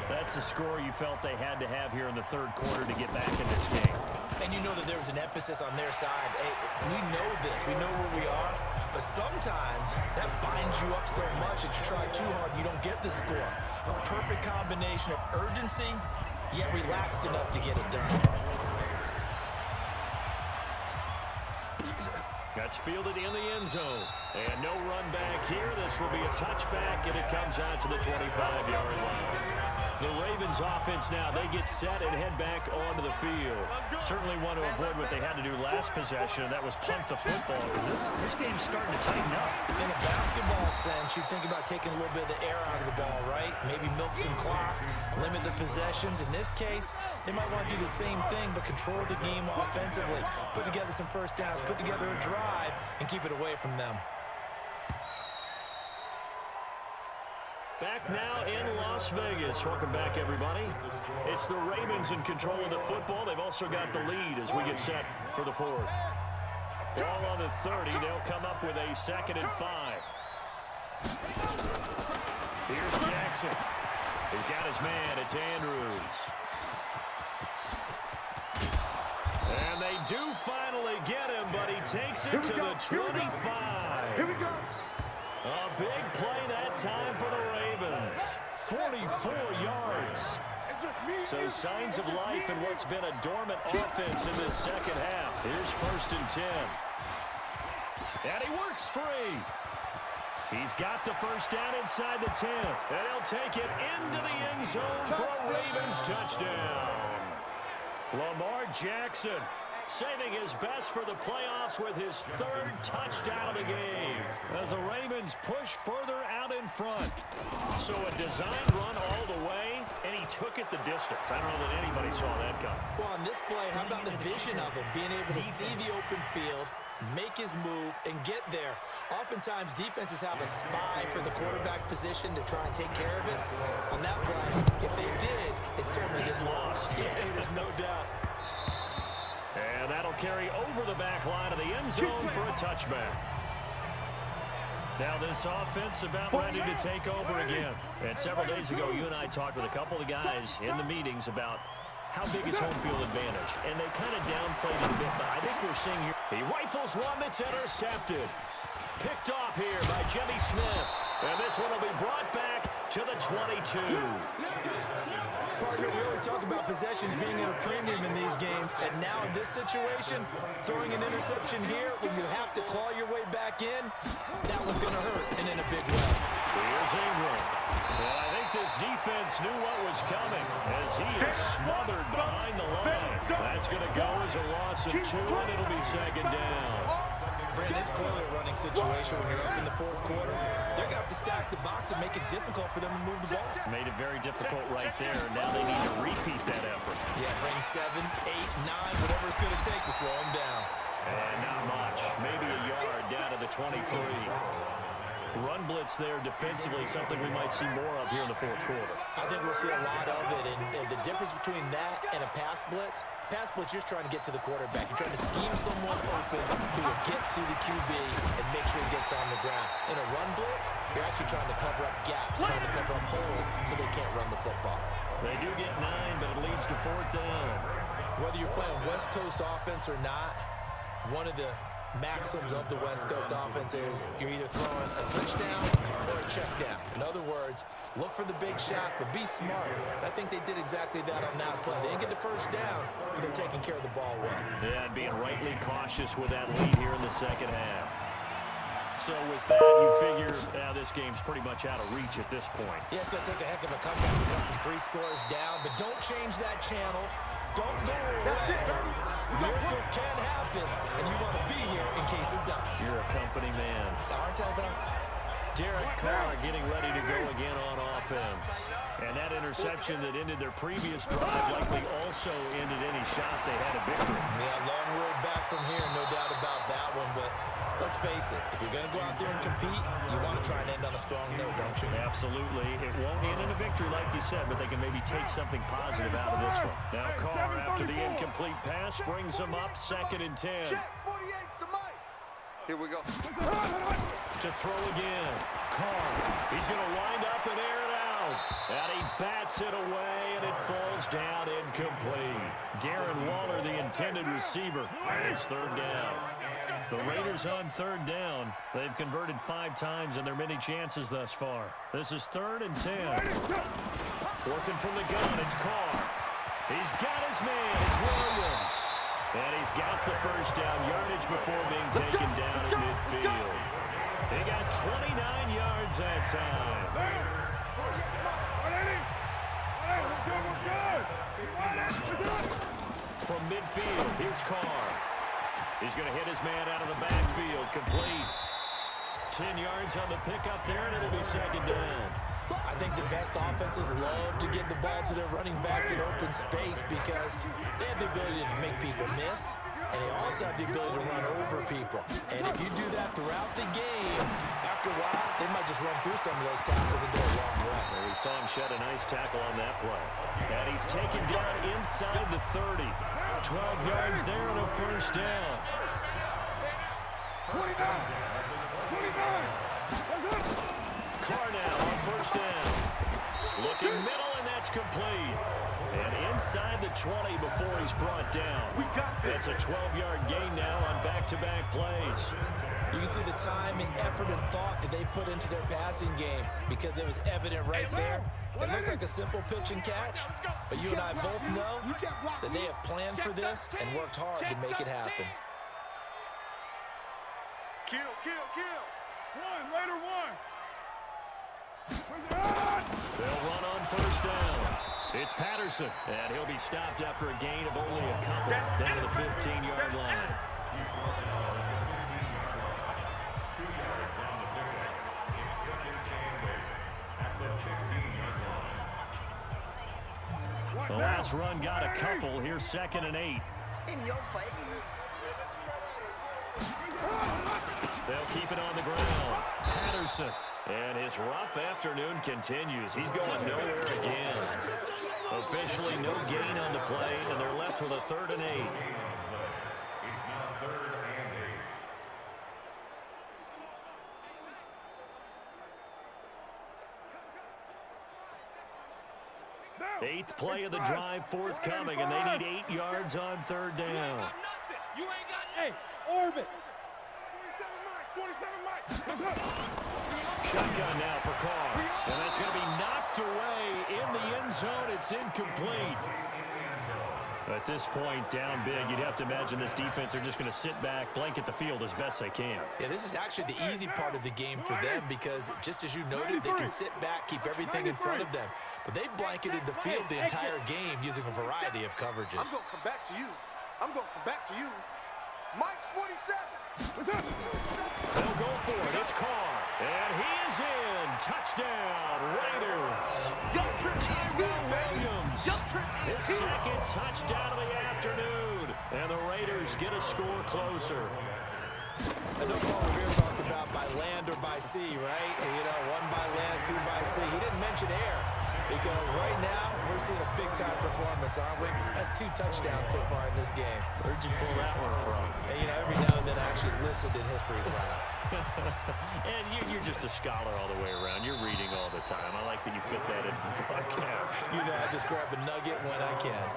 That's a score you felt they had to have here in the 3rd quarter to get back in this game. And you know that there was an emphasis on their side. Hey, we know this. We know where we are. But sometimes that binds you up so much that you try too hard, you don't get the score. A perfect combination of urgency, yet relaxed enough to get it done. That's fielded in the end zone. And no run back here. This will be a touchback, and it comes out to the 25-yard line. The Ravens offense now, they get set and head back onto the field. Certainly want to avoid what they had to do last possession, and that was punt the football, because this game's starting to tighten up. In a basketball sense, you think about taking a little bit of the air out of the ball, right? Maybe milk some clock, limit the possessions. In this case, they might want to do the same thing, but control the game offensively. Put together some first downs, put together a drive, and keep it away from them. Back now in Las Vegas. Welcome back, everybody. It's the Ravens in control of the football. They've also got the lead as we get set for the fourth. Ball on the 30. They'll come up with a 2nd and 5. Here's Jackson. He's got his man. It's Andrews. And they do finally get him, but he takes it to the 25. Here we go. A big play that time for the Ravens. 44 yards. So signs of life in what's been a dormant offense in this second half. Here's 1st and 10. And he works free. He's got the first down inside the 10. And he'll take it into the end zone for a Ravens touchdown. Lamar Jackson saving his best for the playoffs with his 3rd touchdown of the game as the Ravens push further out in front. So a designed run all the way, and he took it the distance. I don't know that anybody saw that coming. Well, on this play, how about the vision of him? Being able to see the open field, make his move, and get there. Oftentimes, defenses have a spy for the quarterback position to try and take care of it. On that play, if they did, it certainly didn't lost. Yeah, there's no doubt. And that'll carry over the back line of the end zone for a touchback. Now this offense about ready to take over again. And several days ago, you and I talked with a couple of guys in the meetings about how big is home field advantage. And they kind of downplayed it a bit, but I think we're seeing here. He rifles one that's intercepted. Picked off here by Jimmy Smith. And this one will be brought back to the 22. Partner, we always talk about possessions being at a premium in these games, and now in this situation, throwing an interception here when you have to claw your way back in, that one's going to hurt, and in a big way. Here's Ingram. And I think this defense knew what was coming as he is smothered behind the line. That's going to go as a loss of 2, and it'll be 2nd down. Brandon, it's clearly a running situation when you're up in the 4th quarter. They're going to have to stack the box and make it difficult for them to move the ball. Made it very difficult right there. Now they need to repeat that effort. Yeah, bring 7, 8, 9, whatever it's going to take to slow them down. And not much. Maybe a yard down to the 23. Run blitz there defensively, something we might see more of here in the 4th quarter. I think we'll see a lot of it, and the difference between that and a pass blitz, you're just trying to get to the quarterback. You're trying to scheme someone open who will get to the QB and make sure he gets on the ground. In a run blitz, you're actually trying to cover up gaps, trying to cover up holes so they can't run the football. They do get 9, but it leads to 4th down. Whether you're playing West Coast offense or not, one of the maxims of the West Coast offense is you're either throwing a touchdown or a check down. In other words, look for the big shot, but be smart. And I think they did exactly that on that play. They didn't get the first down, but they're taking care of the ball well. Yeah, and being rightly cautious with that lead here in the second half. So with that, you figure this game's pretty much out of reach at this point. Yeah, it's going to take a heck of a comeback to come from 3 scores down, but don't change that channel. Don't go away. Miracles can happen, and you want to be here in case it does. You're a company man. Aren't I, though? Derek Carr getting ready to go again on offense. And that interception that ended their previous drive likely also ended any shot they had a victory. Yeah, long road back from here, no doubt about that one, but let's face it, if you're going to go out there and compete, you want to try and end on a strong note, don't you? Absolutely. It won't end in a victory like you said, but they can maybe take something positive out of this one. Now Carr, after the incomplete pass, brings them up 2nd and 10. Check, 48's the mic. Here we go. To throw again. Carr, he's going to wind up and air it out. And he bats it away, and it falls down incomplete. Darren Waller, the intended receiver, and it's 3rd down. The Raiders on third down. They've converted 5 times in their many chances thus far. This is 3rd and 10. Working from the gun, it's Carr. He's got his man, it's Williams. And he's got the first down yardage before being taken down at midfield. He got 29 yards that time. From midfield, here's Carr. He's going to hit his man out of the backfield. Complete. 10 yards on the pickup there, and it'll be 2nd down. I think the best offenses love to get the ball to their running backs in open space because they have the ability to make people miss, and they also have the ability to run over people. And if you do that throughout the game, after a while, they might just run through some of those tackles and go a long way. Well, we saw him shed a nice tackle on that play. And he's taken down inside the 30. 12 yards there and a first down. 29. Carr now on first down. Looking middle, and that's complete. And inside the 20 before he's brought down. That's a 12-yard gain now on back-to-back plays. You can see the time and effort and thought that they put into their passing game because it was evident right there. It looks like a simple pitch and catch, but you and I both know that they have planned for this and worked hard to make it happen. Kill. Raider one. They'll run on first down. It's Patterson, and he'll be stopped after a gain of only a couple down to the 15-yard line. The last run got a couple. Here's 2nd and 8. In your face. They'll keep it on the ground. Patterson. And his rough afternoon continues. He's going nowhere again. Officially no gain on the play, and they're left with a 3rd and 8. Eighth play of the drive forthcoming, and they need 8 yards on 3rd down. You ain't got, hey, orbit. 27 Mike. Shotgun now for Carr, and that's going to be knocked away in the end zone. It's incomplete. At this point, down big, you'd have to imagine this defense are just going to sit back, blanket the field as best they can. Yeah, this is actually the easy part of the game for them because, just as you noted, they can sit back, keep everything in front of them. But they've blanketed the field the entire game using a variety of coverages. I'm going to come back to you. Mike's 47. They'll go for it. It's Carr. And he is in. Touchdown, Raiders. Tyrell Williams. His 2nd touchdown of the afternoon. And the Raiders get a score closer. I know Paul Revere talked about by land or by sea, right? And, you know, 1 by land, 2 by sea. He didn't mention air because right now we're seeing a big-time performance, aren't we? That's 2 touchdowns so far in this game. Where'd you pull that one from? And, you know, every now and then I actually listened in history class. And you're just a scholar all the way around. You're reading all the time. I like that you fit that into the podcast. You know, I just grab a nugget when I can.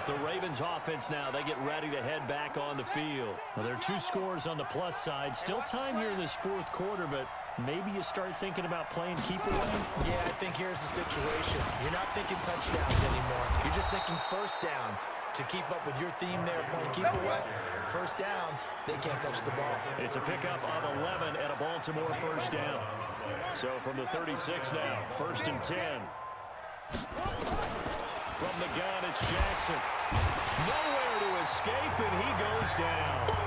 The Ravens offense now, they get ready to head back on the field. Well, there are 2 scores on the plus side. Still time here in this 4th quarter, but maybe you start thinking about playing keep away? Yeah, I think here's the situation. You're not thinking touchdowns anymore. You're just thinking first downs. To keep up with your theme there, playing keep away, first downs, they can't touch the ball. It's a pickup of 11 and a Baltimore first down. So from the 36 now, 1st and 10. From the gun, it's Jackson. Nowhere to escape, and he goes down.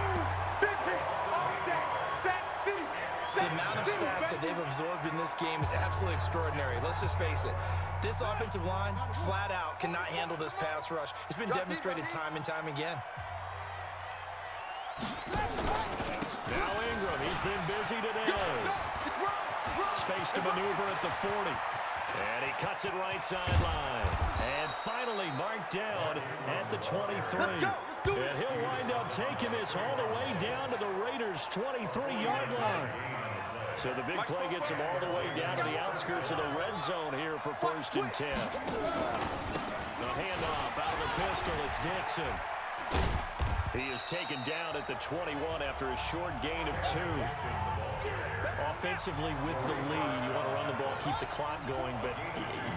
The amount of sacks that they've absorbed in this game is absolutely extraordinary. Let's just face it. This offensive line, flat out, cannot handle this pass rush. It's been demonstrated time and time again. Now Ingram, he's been busy today. Space to maneuver at the 40. And he cuts it right sideline. And finally marked down at the 23. And he'll wind up taking this all the way down to the Raiders' 23-yard line. So the big play gets him all the way down to the outskirts of the red zone here for 1st and 10. The handoff out of the pistol, it's Dixon. He is taken down at the 21 after a short gain of 2. Offensively with the lead, you want to run the ball, keep the clock going, but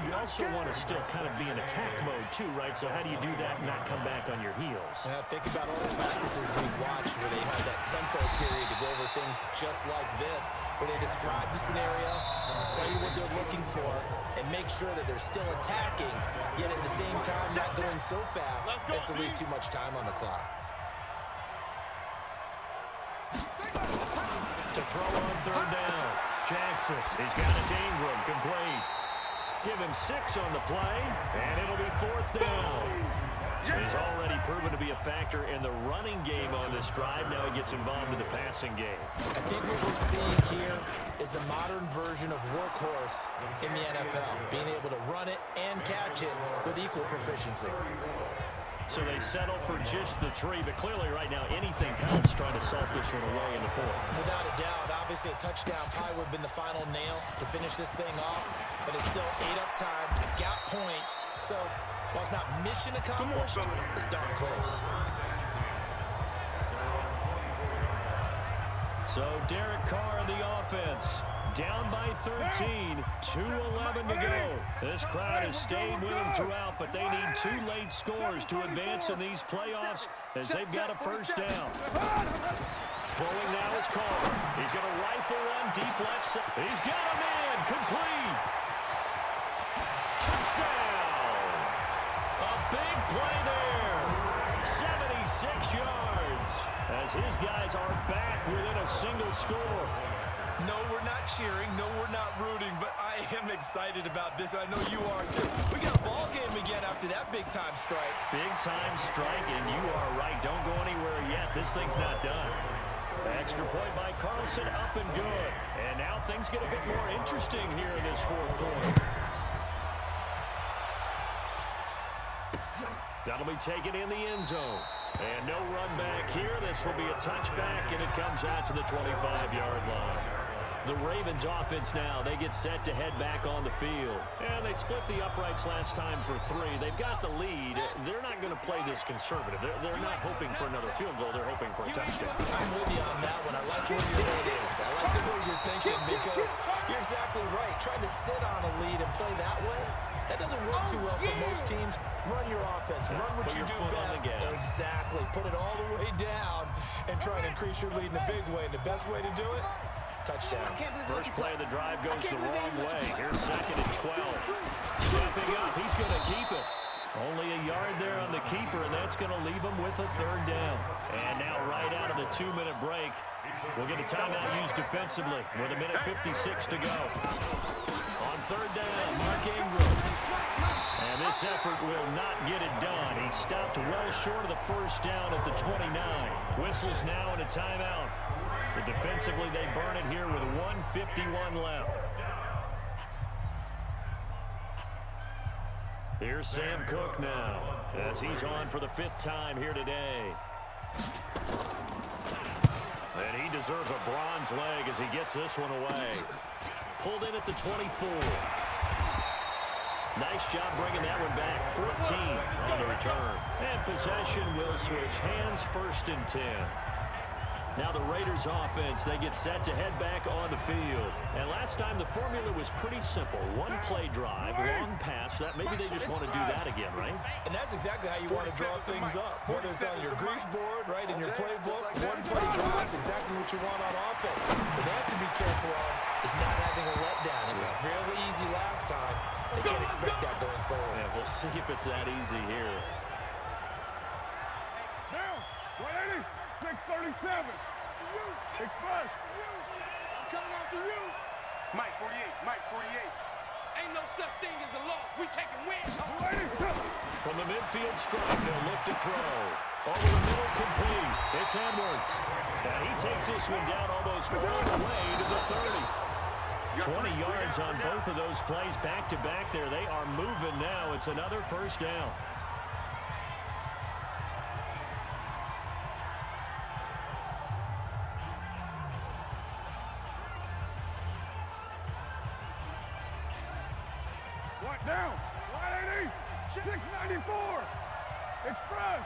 you also want to still kind of be in attack mode too, right? So how do you do that and not come back on your heels? Think about all the practices we've watched where they have that tempo period to go over things just like this, where they describe the scenario, tell you what they're looking for, and make sure that they're still attacking, yet at the same time not going so fast as to leave too much time on the clock. To throw on third down. Jackson, he's got it to Ingram, complete. Give him 6 on the play, and it'll be 4th down. He's already proven to be a factor in the running game on this drive. Now he gets involved in the passing game. I think what we're seeing here is the modern version of workhorse in the NFL, being able to run it and catch it with equal proficiency. So they settle for just the 3, but clearly right now anything helps trying to salt this one away in the 4th. Without a doubt, obviously a touchdown probably would have been the final nail to finish this thing off, but it's still 8 up time, got points, so while it's not mission accomplished, it's darn close. So Derek Carr in the offense. Down by 13, 2:11 to go. This crowd has stayed with them throughout, but they need 2 late scores to advance in these playoffs as they've got a first down. Throwing now is Carr. He's going to rifle one deep left side. He's got him in, complete. Touchdown. A big play there. 76 yards as his guys are back within a single score. No, we're not cheering. No, we're not rooting, but I am excited about this. I know you are, too. We got a ball game again after that big-time strike. Big-time strike, and you are right. Don't go anywhere yet. This thing's not done. Extra point by Carlson, up and good. And now things get a bit more interesting here in this 4th quarter. That'll be taken in the end zone. And no run back here. This will be a touchback, and it comes out to the 25-yard line. The Ravens offense now, they get set to head back on the field. And they split the uprights last time for 3. They've got the lead. They're not going to play this conservative. They're not hoping for another field goal. They're hoping for a touchdown. I'm with you on that one. I like where your head is. I like the way you're thinking because you're exactly right. Trying to sit on a lead and play that way, that doesn't work too well for most teams. Run your offense. Run what you do best. Exactly. Put it all the way down and try to increase your lead in a big way. And the best way to do it, touchdowns. First play of the drive goes the wrong way. Here's 2nd and 12. Stepping up. He's going to keep it. Only a yard there on the keeper, and that's going to leave him with a 3rd down. And now right out of the 2-minute break, we'll get a timeout used defensively with 1:56 to go. On 3rd down, Mark Ingram. And this effort will not get it done. He stopped well short of the first down at the 29. Whistles now in a timeout. So defensively, they burn it here with 1:51 left. Here's Sam Cook now as he's on for the 5th time here today. And he deserves a bronze leg as he gets this one away. Pulled in at the 24. Nice job bringing that one back. 14 on the return. And possession will switch hands, 1st and 10. Now the Raiders offense, they get set to head back on the field. And last time the formula was pretty simple. 1-play drive, long pass. That maybe they just want to do that again, right? And that's exactly how you want to draw things up. Whether it's on your grease board, right, in your playbook, 1-play drive is exactly what you want on offense. What they have to be careful of is not having a letdown. It was really easy last time. They can't expect that going forward. Yeah, we'll see if it's that easy here. Down. 180. 637. Express. I'm coming after you. Mike 48. Mike 48. Ain't no such thing as a loss. We taking wins. From the midfield strike, they'll look to throw. Over the middle, complete. It's Edwards. And he takes this one down almost all the way to the 30. 20 yards on both of those plays back-to-back there. They are moving now. It's another first down. Down. 180. 694. Express.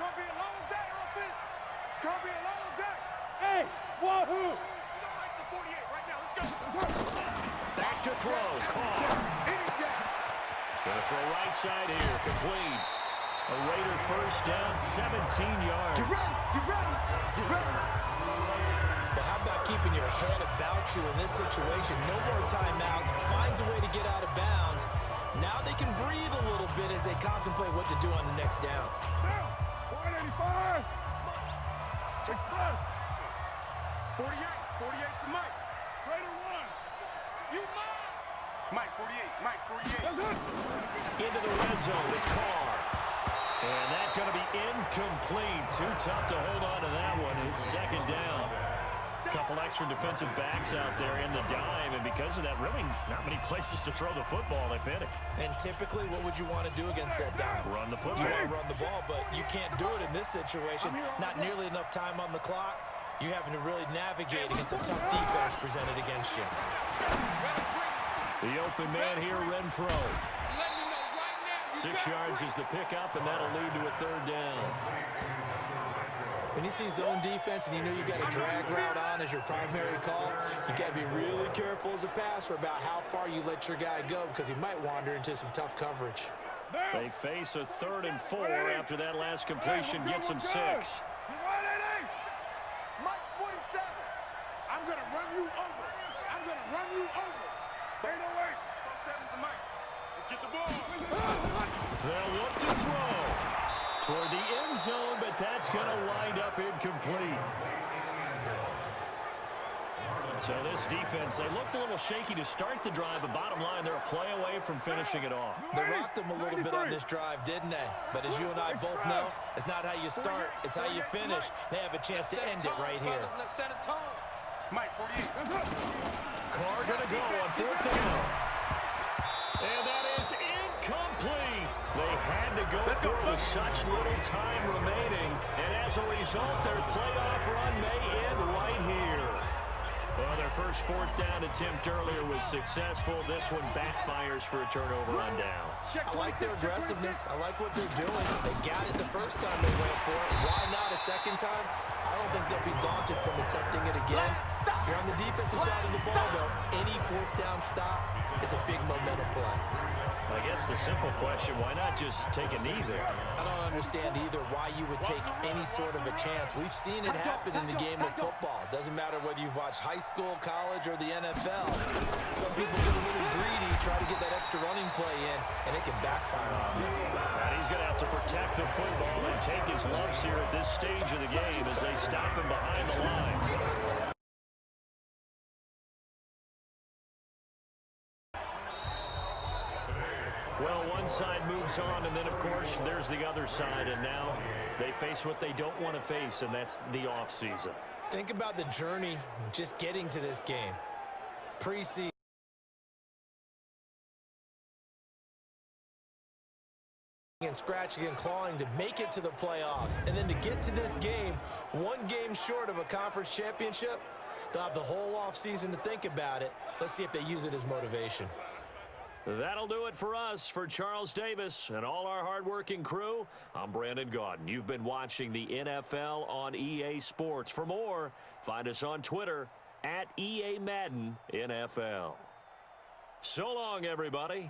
gonna be a long day, offense. It's gonna be a long day. Hey, wahoo! Like the 48 right now. Let's go. Back to throw. Caught. Any day. Gonna throw right side here. Complete. A Raider first down, 17 yards. You ready? You ready? You ready? Well, how about keeping your head about you in this situation? No more timeouts. Finds a way to get out of bounds. Now they can breathe a little bit as they contemplate what to do on the next down. Down. 185. Express. 48 to Mike. Raider 1. You mine. Mike 48. Mike 48. That's it. Into the red zone. It's Carr. And that's going to be incomplete. Too tough to hold on to that one. It's second down. Couple extra defensive backs out there in the dime, and because of that, really not many places to throw the football. They fit it. And typically, what would you want to do against that dime? Run the football. You want to run the ball, but you can't do it in this situation. Not nearly enough time on the clock. You're having to really navigate against a tough defense presented against you. The open man here, Renfro. 6 yards is the pickup, and that'll lead to a third down. When you see zone defense and you know you've got a drag route on as your primary call, you got to be really careful as a passer about how far you let your guy go because he might wander into some tough coverage. They face a 3rd and 4 after that last completion gets them 6. Mike 47. I'm gonna run you over. I'm gonna run you over. Ain't no way. 47 to Mike. Let's get the ball. They'll look to throw toward the end zone, but that's going to wind up incomplete. So this defense, they looked a little shaky to start the drive, but bottom line, they're a play away from finishing it off. They rocked them a little bit on this drive, didn't they? But as you and I both know, it's not how you start, it's how you finish. They have a chance to end it right here. Let's set a tone. Mike 48. Carr going to go on 4th down. And that is incomplete. They had to go for it with such little time remaining. And as a result, their playoff run may end right here. Well, their first 4th down attempt earlier was successful. This one backfires for a turnover on downs. I like their aggressiveness. I like what they're doing. They got it the first time they went for it. Why not a second time? I don't think they'll be daunted from attempting it again. If you're on the defensive side of the ball, though, any 4th down stop is a big momentum play. I guess the simple question, why not just take a knee there? I don't understand either why you would take any sort of a chance. We've seen it happen in the game of football. Doesn't matter whether you've watched high school, college, or the NFL. Some people get a little greedy, try to get that extra running play in, and it can backfire on them. And he's going to have to protect the football and take his lumps here at this stage of the game as they stop him behind the line. Well, one side moves on, and then, of course, there's the other side, and now they face what they don't want to face, and that's the offseason. Think about the journey just getting to this game. Preseason. And scratching and clawing to make it to the playoffs. And then to get to this game, one game short of a conference championship, they'll have the whole offseason to think about it. Let's see if they use it as motivation. That'll do it for us. For Charles Davis and all our hardworking crew, I'm Brandon Gaudin. You've been watching the NFL on EA Sports. For more, find us on Twitter @EA Madden NFL. So long, everybody.